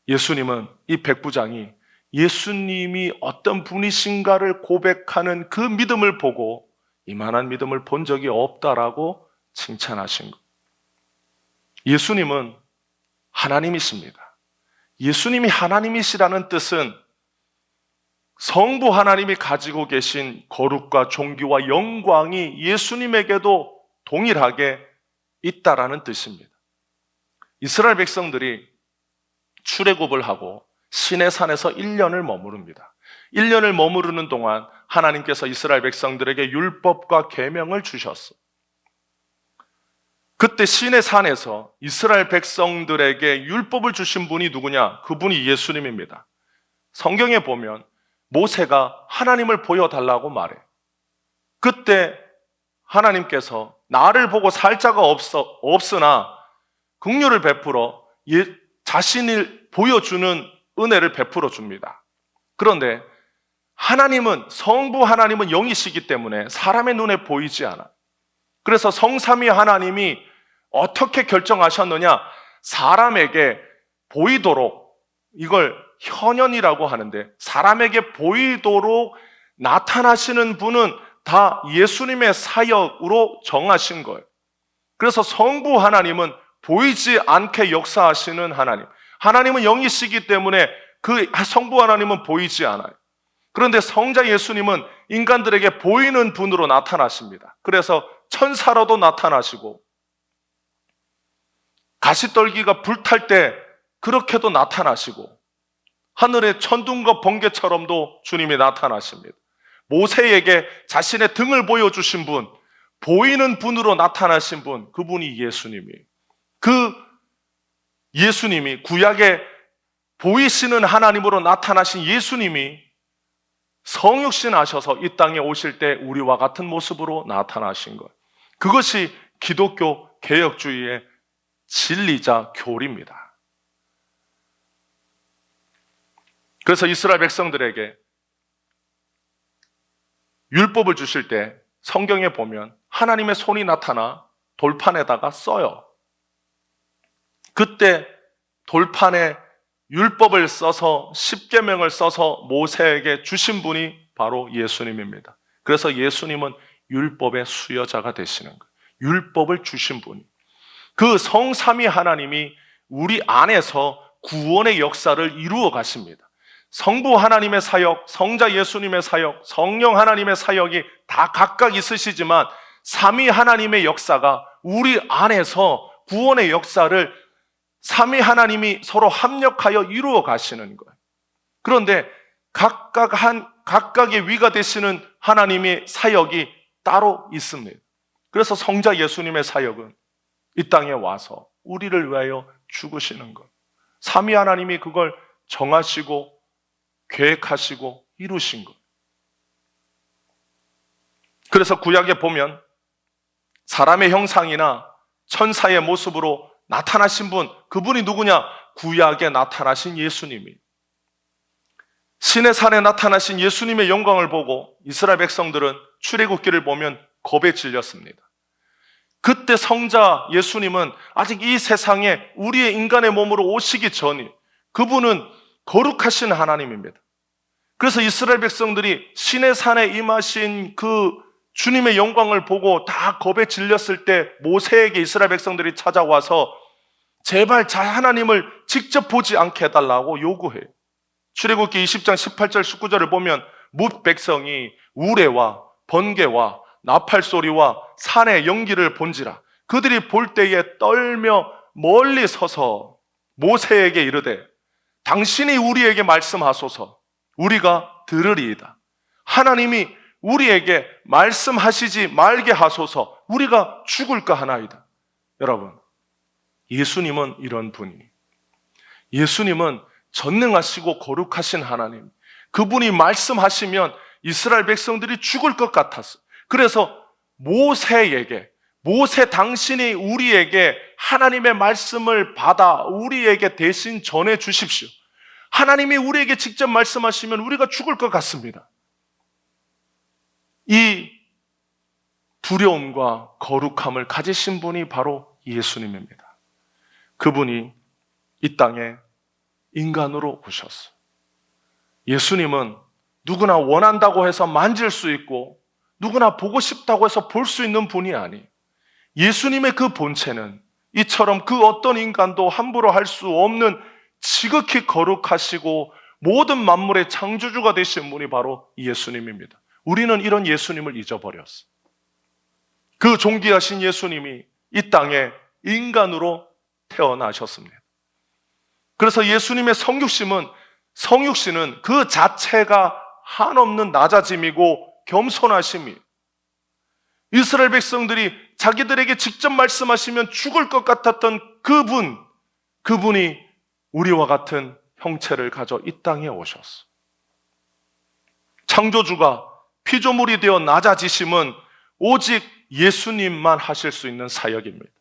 예수님은 이 백부장이 예수님이 어떤 분이신가를 고백하는 그 믿음을 보고 이만한 믿음을 본 적이 없다라고 칭찬하신 것. 예수님은 하나님이십니다. 예수님이 하나님이시라는 뜻은 성부 하나님이 가지고 계신 거룩과 존귀와 영광이 예수님에게도 동일하게 있다라는 뜻입니다. 이스라엘 백성들이 출애굽을 하고 시내산에서 1년을 머무릅니다. 1년을 머무르는 동안 하나님께서 이스라엘 백성들에게 율법과 계명을 주셨어요. 그때 시내 산에서 이스라엘 백성들에게 율법을 주신 분이 누구냐? 그분이 예수님입니다. 성경에 보면 모세가 하나님을 보여달라고 말해. 그때 하나님께서 나를 보고 살 자가 없으나 긍휼을 베풀어 자신을 보여주는 은혜를 베풀어 줍니다. 그런데 하나님은, 성부 하나님은 영이시기 때문에 사람의 눈에 보이지 않아. 그래서 성삼위 하나님이 어떻게 결정하셨느냐? 사람에게 보이도록, 이걸 현현이라고 하는데, 사람에게 보이도록 나타나시는 분은 다 예수님의 사역으로 정하신 거예요. 그래서 성부 하나님은 보이지 않게 역사하시는 하나님. 하나님은 영이시기 때문에 그 성부 하나님은 보이지 않아요. 그런데 성자 예수님은 인간들에게 보이는 분으로 나타나십니다. 그래서 천사로도 나타나시고, 가시떨기가 불탈 때 그렇게도 나타나시고, 하늘의 천둥과 번개처럼도 주님이 나타나십니다. 모세에게 자신의 등을 보여주신 분, 보이는 분으로 나타나신 분, 그분이 예수님이에요. 그 예수님이, 구약에 보이시는 하나님으로 나타나신 예수님이 성육신 하셔서 이 땅에 오실 때 우리와 같은 모습으로 나타나신 거예요. 그것이 기독교 개혁주의의 진리자 교리입니다. 그래서 이스라엘 백성들에게 율법을 주실 때 성경에 보면 하나님의 손이 나타나 돌판에다가 써요. 그때 돌판에 율법을 써서, 십계명을 써서 모세에게 주신 분이 바로 예수님입니다. 그래서 예수님은 율법의 수여자가 되시는 거예요. 율법을 주신 분이. 그 성삼위 하나님이 우리 안에서 구원의 역사를 이루어 가십니다. 성부 하나님의 사역, 성자 예수님의 사역, 성령 하나님의 사역이 다 각각 있으시지만 삼위 하나님의 역사가 우리 안에서 구원의 역사를 삼위 하나님이 서로 합력하여 이루어 가시는 거예요. 그런데 각각의 위가 되시는 하나님의 사역이 따로 있습니다. 그래서 성자 예수님의 사역은 이 땅에 와서 우리를 위하여 죽으시는 것. 삼위 하나님이 그걸 정하시고 계획하시고 이루신 것. 그래서 구약에 보면 사람의 형상이나 천사의 모습으로 나타나신 분, 그분이 누구냐? 구약에 나타나신 예수님이. 시내산에 나타나신 예수님의 영광을 보고 이스라엘 백성들은 출애굽기를 보면 겁에 질렸습니다. 그때 성자 예수님은 아직 이 세상에 우리의 인간의 몸으로 오시기 전이, 그분은 거룩하신 하나님입니다. 그래서 이스라엘 백성들이 시내산에 임하신 그 주님의 영광을 보고 다 겁에 질렸을 때 모세에게 이스라엘 백성들이 찾아와서 제발 하나님을 직접 보지 않게 해달라고 요구해요. 출애굽기 20장 18절 19절을 보면 뭇 백성이 우레와 번개와 나팔 소리와 산의 연기를 본지라 그들이 볼 때에 떨며 멀리 서서 모세에게 이르되 당신이 우리에게 말씀하소서 우리가 들으리이다. 하나님이 우리에게 말씀하시지 말게 하소서 우리가 죽을까 하나이다. 여러분, 예수님은 이런 분이, 예수님은 전능하시고 거룩하신 하나님, 그분이 말씀하시면 이스라엘 백성들이 죽을 것 같았어. 그래서 모세 당신이 우리에게 하나님의 말씀을 받아 우리에게 대신 전해 주십시오. 하나님이 우리에게 직접 말씀하시면 우리가 죽을 것 같습니다. 이 두려움과 거룩함을 가지신 분이 바로 예수님입니다. 그분이 이 땅에 인간으로 오셨어요. 예수님은 누구나 원한다고 해서 만질 수 있고 누구나 보고 싶다고 해서 볼 수 있는 분이 아니에요. 예수님의 그 본체는 이처럼 그 어떤 인간도 함부로 할 수 없는 지극히 거룩하시고 모든 만물의 창조주가 되신 분이 바로 예수님입니다. 우리는 이런 예수님을 잊어버렸어요. 그 존귀하신 예수님이 이 땅에 인간으로 태어나셨습니다. 그래서 예수님의 성육신은 그 자체가 한없는 낮아짐이고 겸손하심이, 이스라엘 백성들이 자기들에게 직접 말씀하시면 죽을 것 같았던 그분이 우리와 같은 형체를 가져 이 땅에 오셨어. 창조주가 피조물이 되어 낮아지심은 오직 예수님만 하실 수 있는 사역입니다.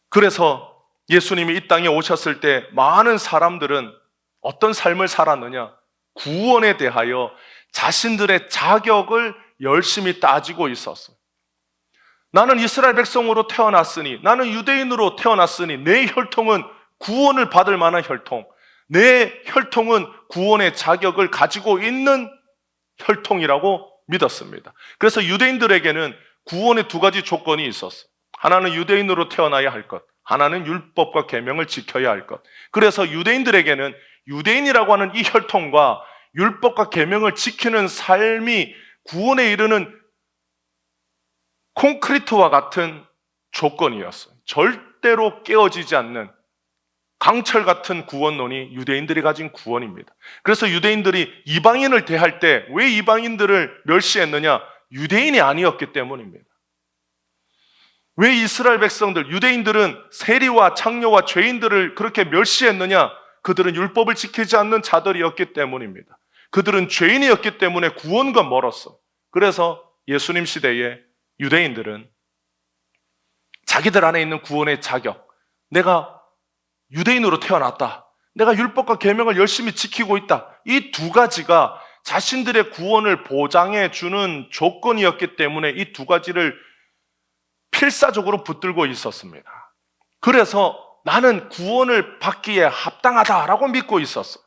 그래서 예수님이 이 땅에 오셨을 때 많은 사람들은 어떤 삶을 살았느냐? 구원에 대하여 자신들의 자격을 열심히 따지고 있었어요. 나는 이스라엘 백성으로 태어났으니, 나는 유대인으로 태어났으니 내 혈통은 구원을 받을 만한 혈통, 내 혈통은 구원의 자격을 가지고 있는 혈통이라고 믿었습니다. 그래서 유대인들에게는 구원의 두 가지 조건이 있었어요. 하나는 유대인으로 태어나야 할 것, 하나는 율법과 계명을 지켜야 할 것. 그래서 유대인들에게는 유대인이라고 하는 이 혈통과 율법과 계명을 지키는 삶이 구원에 이르는 콘크리트와 같은 조건이었어요. 절대로 깨어지지 않는 강철 같은 구원론이 유대인들이 가진 구원입니다. 그래서 유대인들이 이방인을 대할 때 왜 이방인들을 멸시했느냐? 유대인이 아니었기 때문입니다. 왜 이스라엘 백성들, 유대인들은 세리와 창녀와 죄인들을 그렇게 멸시했느냐? 그들은 율법을 지키지 않는 자들이었기 때문입니다. 그들은 죄인이었기 때문에 구원과 멀었어. 그래서 예수님 시대에 유대인들은 자기들 안에 있는 구원의 자격, 내가 유대인으로 태어났다, 내가 율법과 계명을 열심히 지키고 있다, 이 두 가지가 자신들의 구원을 보장해 주는 조건이었기 때문에 이 두 가지를 필사적으로 붙들고 있었습니다. 그래서 나는 구원을 받기에 합당하다라고 믿고 있었어.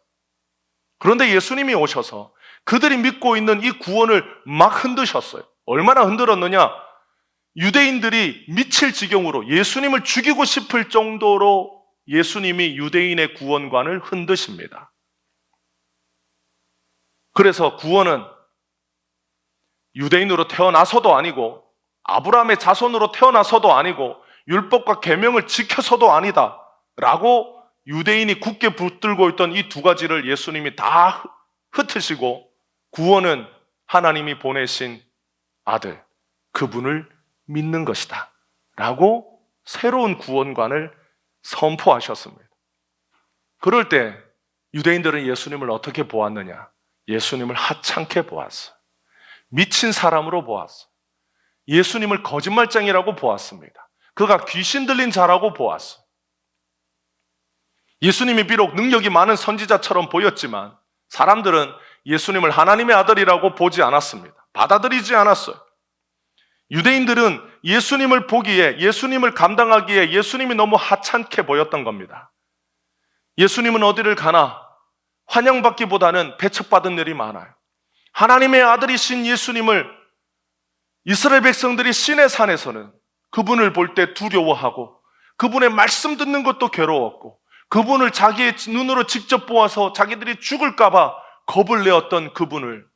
그런데 예수님이 오셔서 그들이 믿고 있는 이 구원을 막 흔드셨어요. 얼마나 흔들었느냐? 유대인들이 미칠 지경으로 예수님을 죽이고 싶을 정도로 예수님이 유대인의 구원관을 흔드십니다. 그래서 구원은 유대인으로 태어나서도 아니고 아브라함의 자손으로 태어나서도 아니고 율법과 계명을 지켜서도 아니다 라고 유대인이 굳게 붙들고 있던 이 두 가지를 예수님이 다 흩으시고 구원은 하나님이 보내신 아들, 그분을 믿는 것이다 라고 새로운 구원관을 선포하셨습니다. 그럴 때 유대인들은 예수님을 어떻게 보았느냐? 예수님을 하찮게 보았어요. 미친 사람으로 보았어요. 예수님을 거짓말쟁이라고 보았습니다. 그가 귀신 들린 자라고 보았어요. 예수님이 비록 능력이 많은 선지자처럼 보였지만 사람들은 예수님을 하나님의 아들이라고 보지 않았습니다. 받아들이지 않았어요. 유대인들은 예수님을 보기에, 예수님을 감당하기에 예수님이 너무 하찮게 보였던 겁니다. 예수님은 어디를 가나 환영받기보다는 배척받은 일이 많아요. 하나님의 아들이신 예수님을 이스라엘 백성들이 시내산에서는 그분을 볼 때 두려워하고 그분의 말씀 듣는 것도 괴로웠고 그분을 자기의 눈으로 직접 보아서 자기들이 죽을까 봐 겁을 내었던 그분을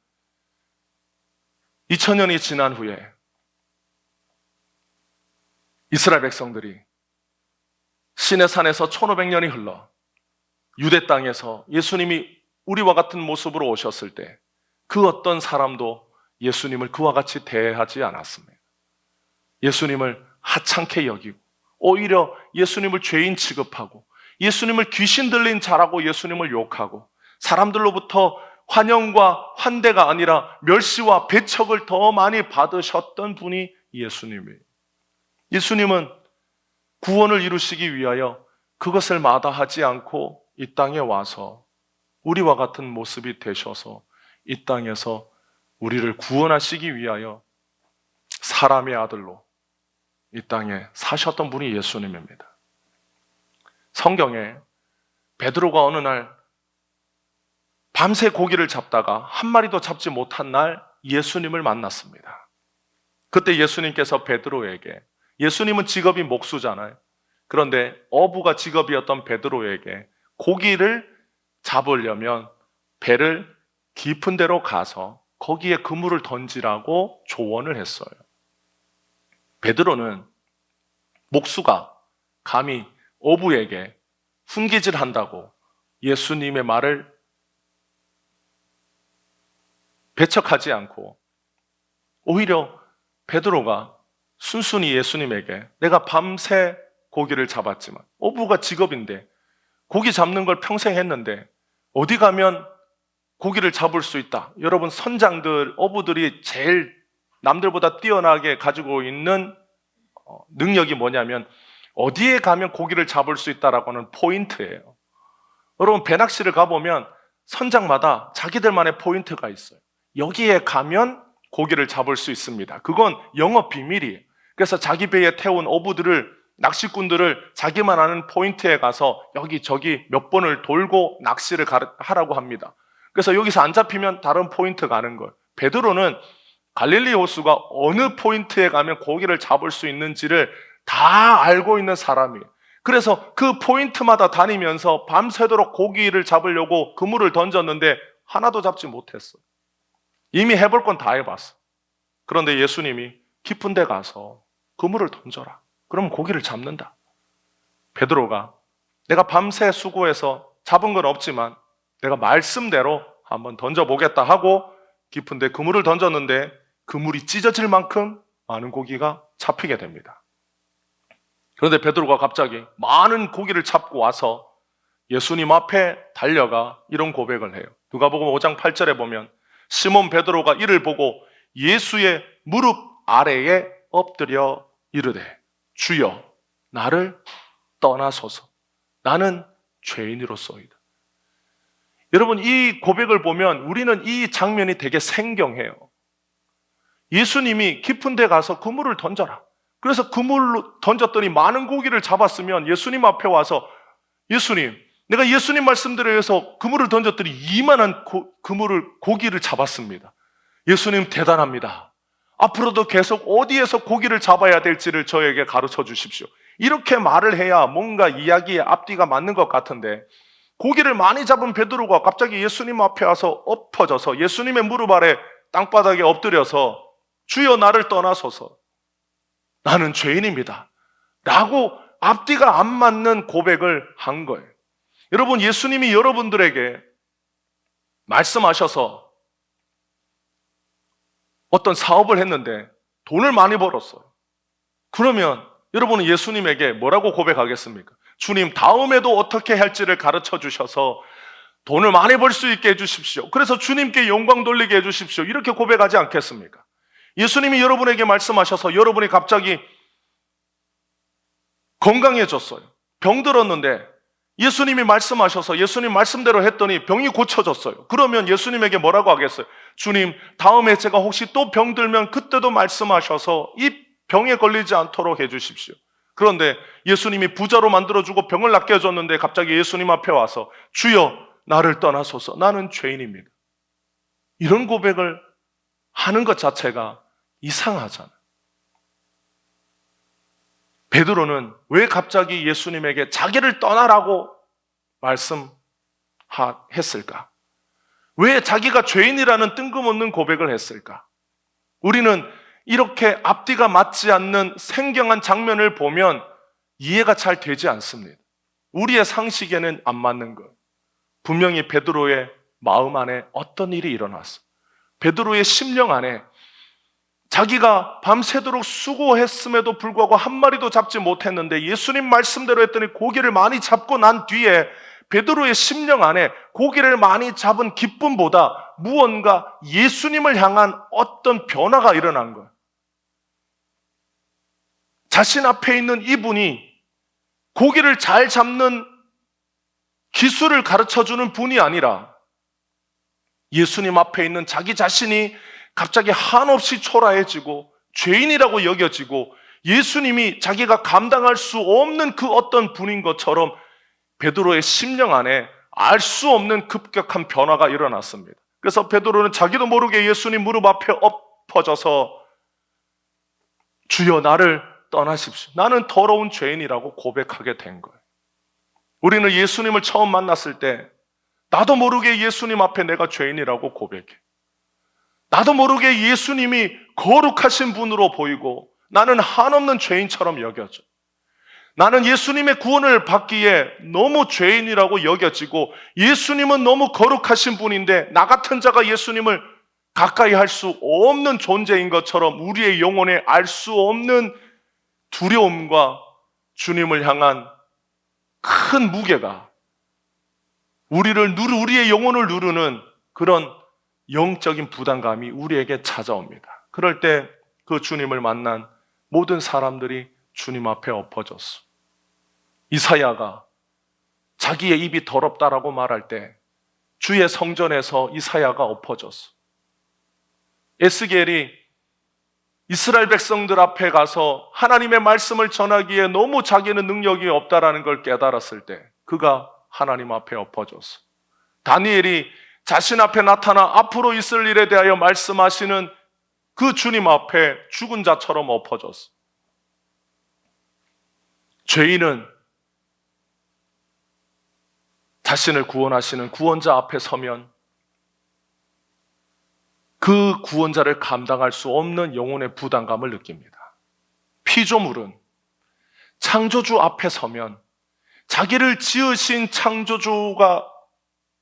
2000년이 지난 후에 이스라엘 백성들이 시내산에서 1500년이 흘러 유대 땅에서 예수님이 우리와 같은 모습으로 오셨을 때 그 어떤 사람도 예수님을 그와 같이 대하지 않았습니다. 예수님을 하찮게 여기고 오히려 예수님을 죄인 취급하고 예수님을 귀신 들린 자라고 예수님을 욕하고 사람들로부터 환영과 환대가 아니라 멸시와 배척을 더 많이 받으셨던 분이 예수님이에요. 예수님은 구원을 이루시기 위하여 그것을 마다하지 않고 이 땅에 와서 우리와 같은 모습이 되셔서 이 땅에서 우리를 구원하시기 위하여 사람의 아들로 이 땅에 사셨던 분이 예수님입니다. 성경에 베드로가 어느 날 밤새 고기를 잡다가 한 마리도 잡지 못한 날 예수님을 만났습니다. 그때 예수님께서 베드로에게, 예수님은 직업이 목수잖아요. 그런데 어부가 직업이었던 베드로에게 고기를 잡으려면 배를 깊은 데로 가서 거기에 그물을 던지라고 조언을 했어요. 베드로는 목수가 감히 어부에게 훈계질한다고 예수님의 말을 배척하지 않고 오히려 베드로가 순순히 예수님에게 내가 밤새 고기를 잡았지만, 어부가 직업인데 고기 잡는 걸 평생 했는데 어디 가면 고기를 잡을 수 있다. 여러분, 선장들, 어부들이 제일 남들보다 뛰어나게 가지고 있는 능력이 뭐냐면 어디에 가면 고기를 잡을 수 있다라고 하는 포인트예요. 여러분, 배낚시를 가보면 선장마다 자기들만의 포인트가 있어요. 여기에 가면 고기를 잡을 수 있습니다. 그건 영업 비밀이에요. 그래서 자기 배에 태운 어부들을, 낚시꾼들을 자기만 아는 포인트에 가서 여기저기 몇 번을 돌고 낚시를 하라고 합니다. 그래서 여기서 안 잡히면 다른 포인트 가는 거예요. 베드로는 갈릴리 호수가 어느 포인트에 가면 고기를 잡을 수 있는지를 다 알고 있는 사람이에요. 그래서 그 포인트마다 다니면서 밤새도록 고기를 잡으려고 그물을 던졌는데 하나도 잡지 못했어요. 이미 해볼 건 다 해봤어. 그런데 예수님이 깊은 데 가서 그물을 던져라. 그럼 고기를 잡는다. 베드로가 내가 밤새 수고해서 잡은 건 없지만 내가 말씀대로 한번 던져보겠다 하고 깊은 데 그물을 던졌는데 그물이 찢어질 만큼 많은 고기가 잡히게 됩니다. 그런데 베드로가 갑자기 많은 고기를 잡고 와서 예수님 앞에 달려가 이런 고백을 해요. 누가복음 5장 8절에 보면 시몬 베드로가 이를 보고 예수의 무릎 아래에 엎드려 이르되 주여 나를 떠나소서 나는 죄인이로소이다. 여러분, 이 고백을 보면 우리는 이 장면이 되게 생경해요. 예수님이 깊은 데 가서 그물을 던져라. 그래서 그물로 던졌더니 많은 고기를 잡았으면 예수님 앞에 와서 예수님, 내가 예수님 말씀대로 해서 그물을 던졌더니 이만한 고기를 잡았습니다. 예수님 대단합니다. 앞으로도 계속 어디에서 고기를 잡아야 될지를 저에게 가르쳐 주십시오. 이렇게 말을 해야 뭔가 이야기의 앞뒤가 맞는 것 같은데 고기를 많이 잡은 베드로가 갑자기 예수님 앞에 와서 엎어져서 예수님의 무릎 아래 땅바닥에 엎드려서 주여 나를 떠나소서 나는 죄인입니다 라고 앞뒤가 안 맞는 고백을 한 거예요. 여러분, 예수님이 여러분들에게 말씀하셔서 어떤 사업을 했는데 돈을 많이 벌었어요. 그러면 여러분은 예수님에게 뭐라고 고백하겠습니까? 주님, 다음에도 어떻게 할지를 가르쳐 주셔서 돈을 많이 벌 수 있게 해주십시오. 그래서 주님께 영광 돌리게 해주십시오. 이렇게 고백하지 않겠습니까? 예수님이 여러분에게 말씀하셔서 여러분이 갑자기 건강해졌어요. 병들었는데 예수님이 말씀하셔서 예수님 말씀대로 했더니 병이 고쳐졌어요. 그러면 예수님에게 뭐라고 하겠어요? 주님, 다음에 제가 혹시 또 병들면 그때도 말씀하셔서 이 병에 걸리지 않도록 해주십시오. 그런데 예수님이 부자로 만들어주고 병을 낫게 해줬는데 갑자기 예수님 앞에 와서 주여 나를 떠나소서 나는 죄인입니다. 이런 고백을 하는 것 자체가 이상하잖아요. 베드로는 왜 갑자기 예수님에게 자기를 떠나라고 말씀했을까? 왜 자기가 죄인이라는 뜬금없는 고백을 했을까? 우리는 이렇게 앞뒤가 맞지 않는 생경한 장면을 보면 이해가 잘 되지 않습니다. 우리의 상식에는 안 맞는 것. 분명히 베드로의 마음 안에 어떤 일이 일어났어. 베드로의 심령 안에 자기가 밤새도록 수고했음에도 불구하고 한 마리도 잡지 못했는데 예수님 말씀대로 했더니 고기를 많이 잡고 난 뒤에 베드로의 심령 안에 고기를 많이 잡은 기쁨보다 무언가 예수님을 향한 어떤 변화가 일어난 거예요. 자신 앞에 있는 이분이 고기를 잘 잡는 기술을 가르쳐주는 분이 아니라 예수님 앞에 있는 자기 자신이 갑자기 한없이 초라해지고 죄인이라고 여겨지고 예수님이 자기가 감당할 수 없는 그 어떤 분인 것처럼 베드로의 심령 안에 알 수 없는 급격한 변화가 일어났습니다. 그래서 베드로는 자기도 모르게 예수님 무릎 앞에 엎어져서 주여 나를 떠나십시오. 나는 더러운 죄인이라고 고백하게 된 거예요. 우리는 예수님을 처음 만났을 때 나도 모르게 예수님 앞에 내가 죄인이라고 고백해. 나도 모르게 예수님이 거룩하신 분으로 보이고 나는 한없는 죄인처럼 여겨져. 나는 예수님의 구원을 받기에 너무 죄인이라고 여겨지고 예수님은 너무 거룩하신 분인데 나 같은 자가 예수님을 가까이 할 수 없는 존재인 것처럼 우리의 영혼에 알 수 없는 두려움과 주님을 향한 큰 무게가 우리의 영혼을 누르는 그런 영적인 부담감이 우리에게 찾아옵니다. 그럴 때 그 주님을 만난 모든 사람들이 주님 앞에 엎어졌어. 이사야가 자기의 입이 더럽다라고 말할 때 주의 성전에서 이사야가 엎어졌어. 에스겔이 이스라엘 백성들 앞에 가서 하나님의 말씀을 전하기에 너무 자기는 능력이 없다라는 걸 깨달았을 때 그가 하나님 앞에 엎어졌어. 다니엘이 자신 앞에 나타나 앞으로 있을 일에 대하여 말씀하시는 그 주님 앞에 죽은 자처럼 엎어졌어. 죄인은 자신을 구원하시는 구원자 앞에 서면 그 구원자를 감당할 수 없는 영혼의 부담감을 느낍니다. 피조물은 창조주 앞에 서면 자기를 지으신 창조주가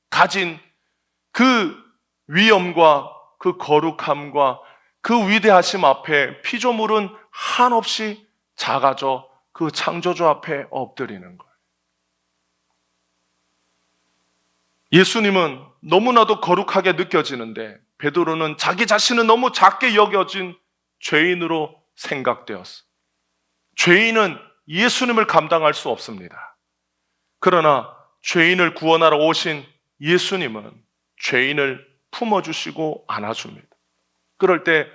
가진 그 위엄과 그 거룩함과 그 위대하심 앞에 피조물은 한없이 작아져 그 창조주 앞에 엎드리는 거예요. 예수님은 너무나도 거룩하게 느껴지는데 베드로는 자기 자신은 너무 작게 여겨진 죄인으로 생각되었어. 죄인은 예수님을 감당할 수 없습니다. 그러나 죄인을 구원하러 오신 예수님은 죄인을 품어주시고 안아줍니다. 그럴 때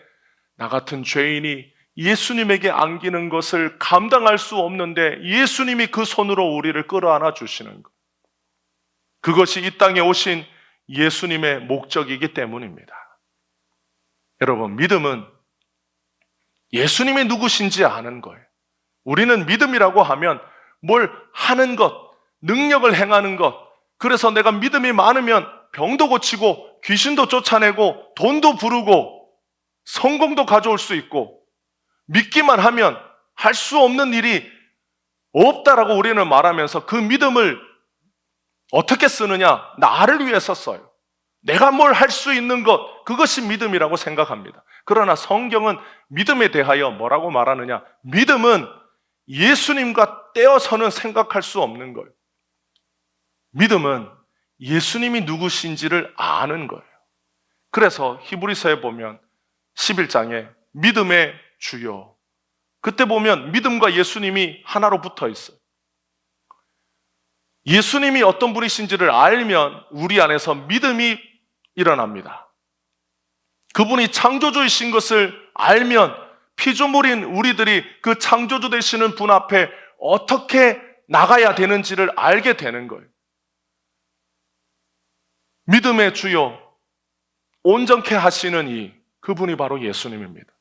나 같은 죄인이 예수님에게 안기는 것을 감당할 수 없는데 예수님이 그 손으로 우리를 끌어안아 주시는 것. 그것이 이 땅에 오신 예수님의 목적이기 때문입니다. 여러분, 믿음은 예수님이 누구신지 아는 거예요. 우리는 믿음이라고 하면 뭘 하는 것, 능력을 행하는 것, 그래서 내가 믿음이 많으면 병도 고치고 귀신도 쫓아내고 돈도 부르고 성공도 가져올 수 있고 믿기만 하면 할 수 없는 일이 없다라고 우리는 말하면서 그 믿음을 어떻게 쓰느냐? 나를 위해서 써요. 내가 뭘 할 수 있는 것, 그것이 믿음이라고 생각합니다. 그러나 성경은 믿음에 대하여 뭐라고 말하느냐? 믿음은 예수님과 떼어서는 생각할 수 없는 거예요. 믿음은 예수님이 누구신지를 아는 거예요. 그래서 히브리서에 보면 11장에 믿음의 주요, 그때 보면 믿음과 예수님이 하나로 붙어 있어요. 예수님이 어떤 분이신지를 알면 우리 안에서 믿음이 일어납니다. 그분이 창조주이신 것을 알면 피조물인 우리들이 그 창조주 되시는 분 앞에 어떻게 나가야 되는지를 알게 되는 거예요. 믿음의 주요, 온전케 하시는 그분이 바로 예수님입니다.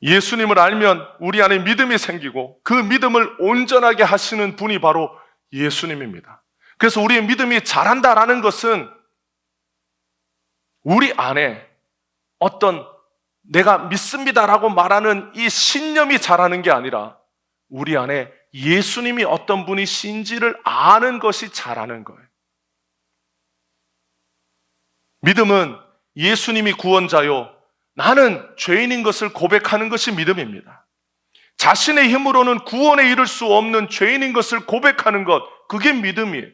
예수님을 알면 우리 안에 믿음이 생기고 그 믿음을 온전하게 하시는 분이 바로 예수님입니다. 그래서 우리의 믿음이 자란다라는 것은 우리 안에 어떤 내가 믿습니다라고 말하는 이 신념이 자라는 게 아니라 우리 안에 예수님이 어떤 분이신지를 아는 것이 자라는 거예요. 믿음은 예수님이 구원자요, 나는 죄인인 것을 고백하는 것이 믿음입니다. 자신의 힘으로는 구원에 이를 수 없는 죄인인 것을 고백하는 것, 그게 믿음이에요.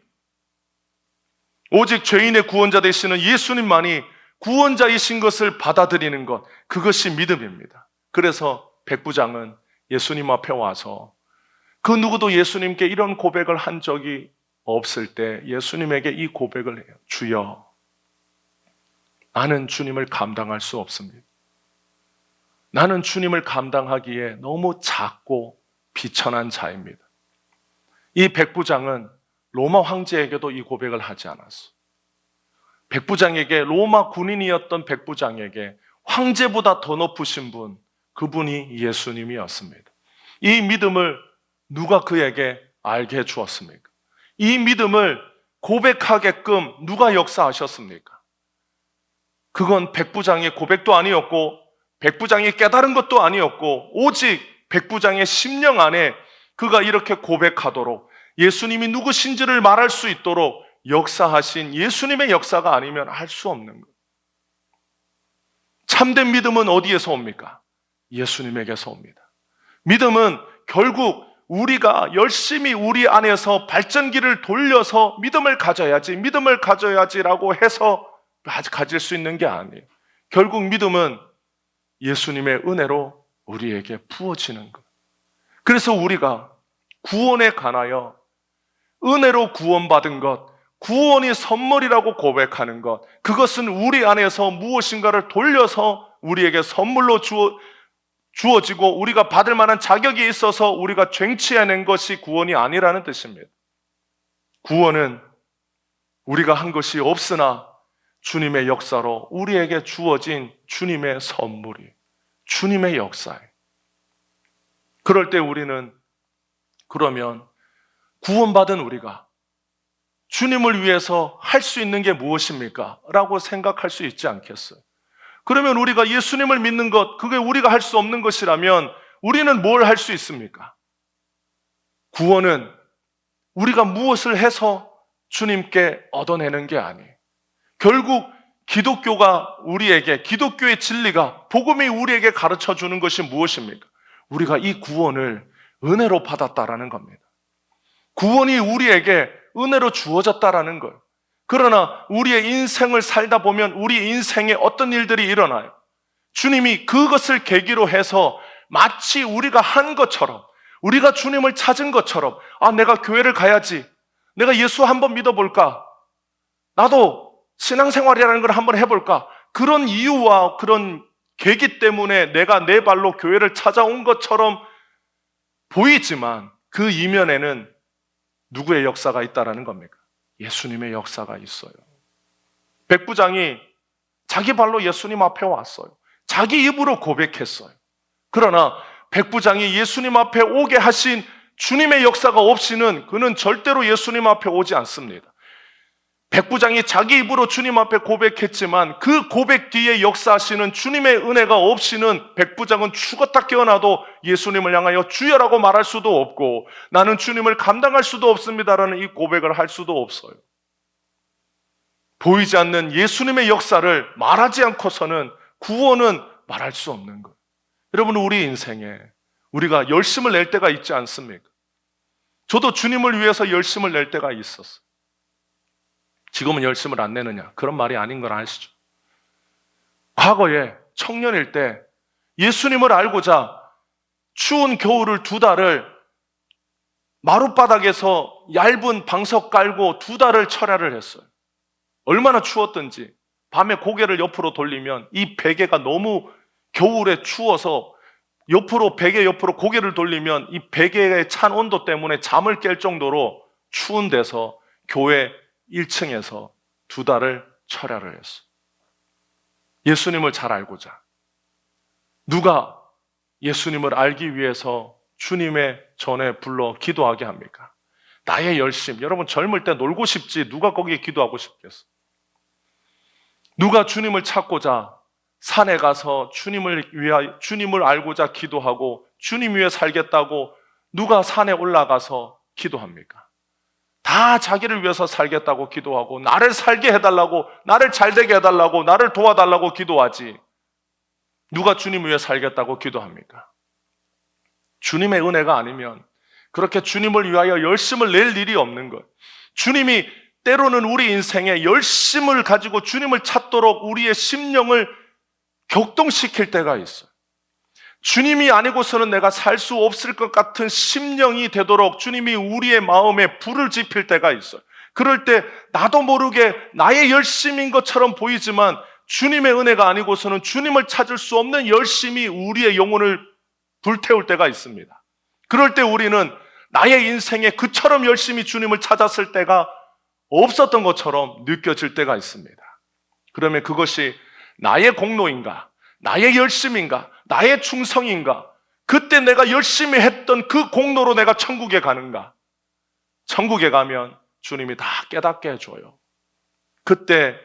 오직 죄인의 구원자 되시는 예수님만이 구원자이신 것을 받아들이는 것, 그것이 믿음입니다. 그래서 백부장은 예수님 앞에 와서 그 누구도 예수님께 이런 고백을 한 적이 없을 때 예수님에게 이 고백을 해요. 주여, 나는 주님을 감당할 수 없습니다. 나는 주님을 감당하기에 너무 작고 비천한 자입니다. 이 백부장은 로마 황제에게도 이 고백을 하지 않았어. 백부장에게, 로마 군인이었던 백부장에게 황제보다 더 높으신 분, 그분이 예수님이었습니다. 이 믿음을 누가 그에게 알게 해주었습니까? 이 믿음을 고백하게끔 누가 역사하셨습니까? 그건 백부장의 고백도 아니었고 백부장이 깨달은 것도 아니었고 오직 백부장의 심령 안에 그가 이렇게 고백하도록 예수님이 누구신지를 말할 수 있도록 역사하신 예수님의 역사가 아니면 할 수 없는 것. 참된 믿음은 어디에서 옵니까? 예수님에게서 옵니다. 믿음은 결국 우리가 열심히 우리 안에서 발전기를 돌려서 믿음을 가져야지라고 해서 가질 수 있는 게 아니에요. 결국 믿음은 예수님의 은혜로 우리에게 부어지는 것. 그래서 우리가 구원에 관하여 은혜로 구원받은 것, 구원이 선물이라고 고백하는 것, 그것은 우리 안에서 무엇인가를 돌려서 우리에게 선물로 주어지고 우리가 받을 만한 자격이 있어서 우리가 쟁취해낸 것이 구원이 아니라는 뜻입니다. 구원은 우리가 한 것이 없으나 주님의 역사로 우리에게 주어진 주님의 선물이, 주님의 역사에. 그럴 때 우리는 그러면 구원받은 우리가 주님을 위해서 할 수 있는 게 무엇입니까? 라고 생각할 수 있지 않겠어요? 그러면 우리가 예수님을 믿는 것, 그게 우리가 할 수 없는 것이라면 우리는 뭘 할 수 있습니까? 구원은 우리가 무엇을 해서 주님께 얻어내는 게 아니에요. 결국 기독교가 우리에게, 기독교의 진리가, 복음이 우리에게 가르쳐 주는 것이 무엇입니까? 우리가 이 구원을 은혜로 받았다라는 겁니다. 구원이 우리에게 은혜로 주어졌다라는 거예요. 그러나 우리의 인생을 살다 보면 우리 인생에 어떤 일들이 일어나요? 주님이 그것을 계기로 해서 마치 우리가 한 것처럼, 우리가 주님을 찾은 것처럼, 내가 교회를 가야지, 내가 예수 한번 믿어볼까, 나도 신앙생활이라는 걸 한번 해볼까, 그런 이유와 그런 계기 때문에 내가 내 발로 교회를 찾아온 것처럼 보이지만 그 이면에는 누구의 역사가 있다라는 겁니까? 예수님의 역사가 있어요. 백부장이 자기 발로 예수님 앞에 왔어요. 자기 입으로 고백했어요. 그러나 백부장이 예수님 앞에 오게 하신 주님의 역사가 없이는 그는 절대로 예수님 앞에 오지 않습니다. 백부장이 자기 입으로 주님 앞에 고백했지만 그 고백 뒤에 역사하시는 주님의 은혜가 없이는 백부장은 죽었다 깨어나도 예수님을 향하여 주여라고 말할 수도 없고 나는 주님을 감당할 수도 없습니다라는 이 고백을 할 수도 없어요. 보이지 않는 예수님의 역사를 말하지 않고서는 구원은 말할 수 없는 거예요. 여러분, 우리 인생에 우리가 열심을 낼 때가 있지 않습니까? 저도 주님을 위해서 열심을 낼 때가 있었어요. 지금은 열심을 안 내느냐? 그런 말이 아닌 걸 아시죠? 과거에 청년일 때 예수님을 알고자 추운 겨울을 2달을 마룻바닥에서 얇은 방석 깔고 2달을 철야를 했어요. 얼마나 추웠던지 밤에 고개를 옆으로 돌리면 이 베개가 너무 겨울에 추워서 베개 옆으로 고개를 돌리면 이 베개의 찬 온도 때문에 잠을 깰 정도로 추운 데서 교회 1층에서 2달을 철야를 했어. 예수님을 잘 알고자. 누가 예수님을 알기 위해서 주님의 전에 불러 기도하게 합니까? 나의 열심. 여러분, 젊을 때 놀고 싶지 누가 거기에 기도하고 싶겠어? 누가 주님을 찾고자 산에 가서 주님을 알고자 기도하고 주님 위해 살겠다고 누가 산에 올라가서 기도합니까? 다 자기를 위해서 살겠다고 기도하고 나를 살게 해달라고, 나를 잘되게 해달라고, 나를 도와달라고 기도하지 누가 주님 위해 살겠다고 기도합니까? 주님의 은혜가 아니면 그렇게 주님을 위하여 열심을 낼 일이 없는 거예요. 주님이 때로는 우리 인생에 열심을 가지고 주님을 찾도록 우리의 심령을 격동시킬 때가 있어요. 주님이 아니고서는 내가 살 수 없을 것 같은 심령이 되도록 주님이 우리의 마음에 불을 지필 때가 있어요. 그럴 때 나도 모르게 나의 열심인 것처럼 보이지만 주님의 은혜가 아니고서는 주님을 찾을 수 없는 열심이 우리의 영혼을 불태울 때가 있습니다. 그럴 때 우리는 나의 인생에 그처럼 열심히 주님을 찾았을 때가 없었던 것처럼 느껴질 때가 있습니다. 그러면 그것이 나의 공로인가? 나의 열심인가? 나의 충성인가? 그때 내가 열심히 했던 그 공로로 내가 천국에 가는가? 천국에 가면 주님이 다 깨닫게 해줘요. 그때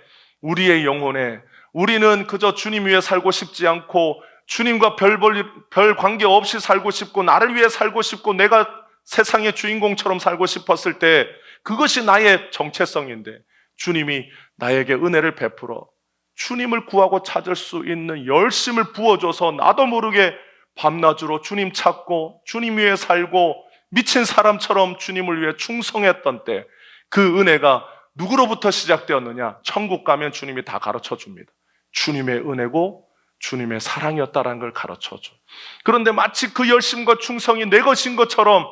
우리의 영혼에 우리는 그저 주님 위해 살고 싶지 않고 주님과 별 관계 없이 살고 싶고 나를 위해 살고 싶고 내가 세상의 주인공처럼 살고 싶었을 때 그것이 나의 정체성인데 주님이 나에게 은혜를 베풀어 주님을 구하고 찾을 수 있는 열심을 부어줘서 나도 모르게 밤낮으로 주님 찾고 주님 위해 살고 미친 사람처럼 주님을 위해 충성했던 때 그 은혜가 누구로부터 시작되었느냐? 천국 가면 주님이 다 가르쳐 줍니다. 주님의 은혜고 주님의 사랑이었다라는 걸 가르쳐줘. 그런데 마치 그 열심과 충성이 내 것인 것처럼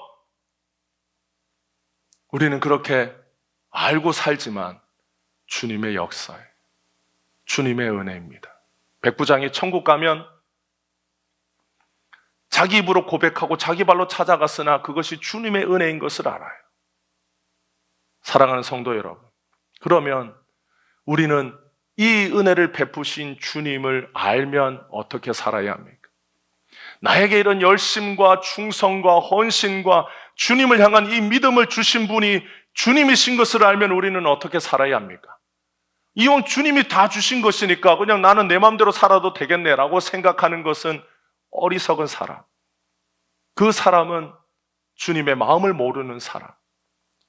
우리는 그렇게 알고 살지만 주님의 역사에 주님의 은혜입니다. 백부장이 천국 가면 자기 입으로 고백하고 자기 발로 찾아갔으나 그것이 주님의 은혜인 것을 알아요. 사랑하는 성도 여러분, 그러면 우리는 이 은혜를 베푸신 주님을 알면 어떻게 살아야 합니까? 나에게 이런 열심과 충성과 헌신과 주님을 향한 이 믿음을 주신 분이 주님이신 것을 알면 우리는 어떻게 살아야 합니까? 이왕 주님이 다 주신 것이니까 그냥 나는 내 마음대로 살아도 되겠네라고 생각하는 것은 어리석은 사람. 그 사람은 주님의 마음을 모르는 사람.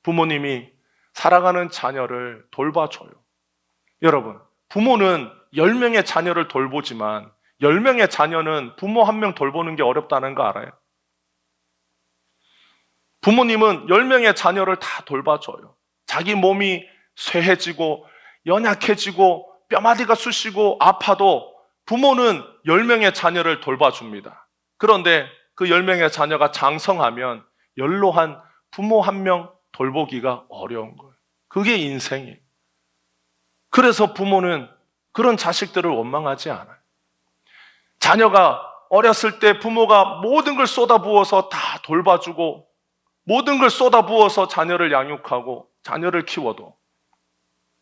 부모님이 사랑하는 자녀를 돌봐줘요. 여러분, 부모는 10명의 자녀를 돌보지만 10명의 자녀는 부모 1명 돌보는 게 어렵다는 거 알아요? 부모님은 10명의 자녀를 다 돌봐줘요. 자기 몸이 쇠해지고 연약해지고 뼈마디가 쑤시고 아파도 부모는 10명의 자녀를 돌봐줍니다. 그런데 그 10명의 자녀가 장성하면 연로한 부모 1명 돌보기가 어려운 거예요. 그게 인생이에요. 그래서 부모는 그런 자식들을 원망하지 않아요. 자녀가 어렸을 때 부모가 모든 걸 쏟아부어서 다 돌봐주고 모든 걸 쏟아부어서 자녀를 양육하고 자녀를 키워도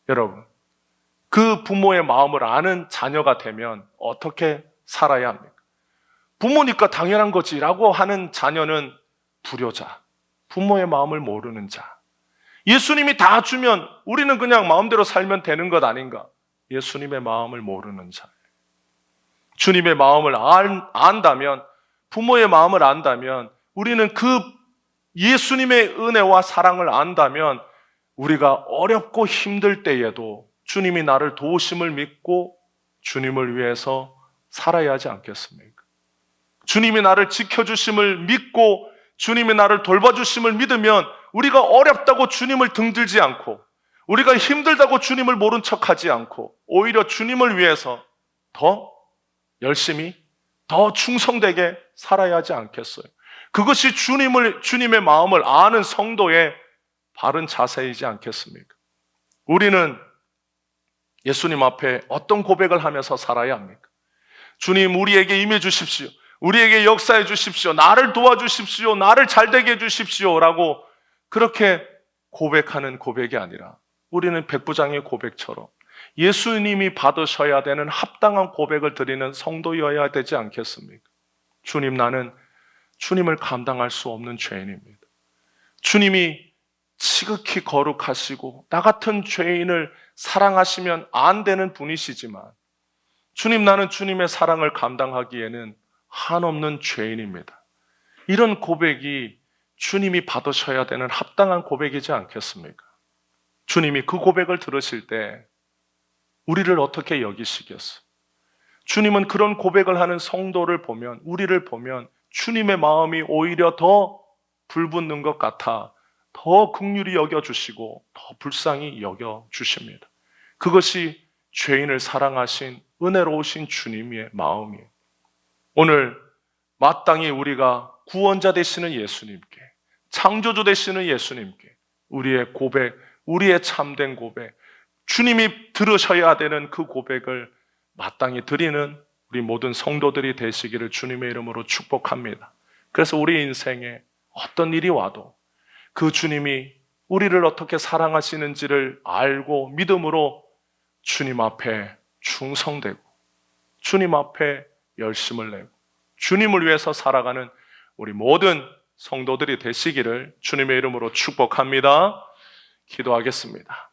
여러분, 그 부모의 마음을 아는 자녀가 되면 어떻게 살아야 합니까? 부모니까 당연한 거지라고 하는 자녀는 불효자, 부모의 마음을 모르는 자. 예수님이 다 주면 우리는 그냥 마음대로 살면 되는 것 아닌가? 예수님의 마음을 모르는 자. 주님의 마음을 안다면, 부모의 마음을 안다면, 우리는 그 예수님의 은혜와 사랑을 안다면 우리가 어렵고 힘들 때에도 주님이 나를 도우심을 믿고 주님을 위해서 살아야 하지 않겠습니까? 주님이 나를 지켜주심을 믿고 주님이 나를 돌봐주심을 믿으면 우리가 어렵다고 주님을 등들지 않고 우리가 힘들다고 주님을 모른 척하지 않고 오히려 주님을 위해서 더 열심히 더 충성되게 살아야 하지 않겠어요? 그것이 주님의 마음을 아는 성도의 바른 자세이지 않겠습니까? 우리는 예수님 앞에 어떤 고백을 하면서 살아야 합니까? 주님, 우리에게 임해 주십시오. 우리에게 역사해 주십시오. 나를 도와주십시오. 나를 잘되게 해 주십시오. 라고 그렇게 고백하는 고백이 아니라 우리는 백부장의 고백처럼 예수님이 받으셔야 되는 합당한 고백을 드리는 성도여야 되지 않겠습니까? 주님, 나는 주님을 감당할 수 없는 죄인입니다. 주님이 지극히 거룩하시고 나 같은 죄인을 사랑하시면 안 되는 분이시지만 주님, 나는 주님의 사랑을 감당하기에는 한없는 죄인입니다. 이런 고백이 주님이 받으셔야 되는 합당한 고백이지 않겠습니까? 주님이 그 고백을 들으실 때 우리를 어떻게 여기시겠어요? 주님은 그런 고백을 하는 성도를 보면, 우리를 보면 주님의 마음이 오히려 더 불붙는 것 같아 더 긍휼히 여겨주시고 더 불쌍히 여겨주십니다. 그것이 죄인을 사랑하신 은혜로우신 주님의 마음이에요. 오늘 마땅히 우리가 구원자 되시는 예수님께, 창조주 되시는 예수님께 우리의 고백, 우리의 참된 고백, 주님이 들으셔야 되는 그 고백을 마땅히 드리는 우리 모든 성도들이 되시기를 주님의 이름으로 축복합니다. 그래서 우리 인생에 어떤 일이 와도 그 주님이 우리를 어떻게 사랑하시는지를 알고 믿음으로 주님 앞에 충성되고 주님 앞에 열심을 내고 주님을 위해서 살아가는 우리 모든 성도들이 되시기를 주님의 이름으로 축복합니다. 기도하겠습니다.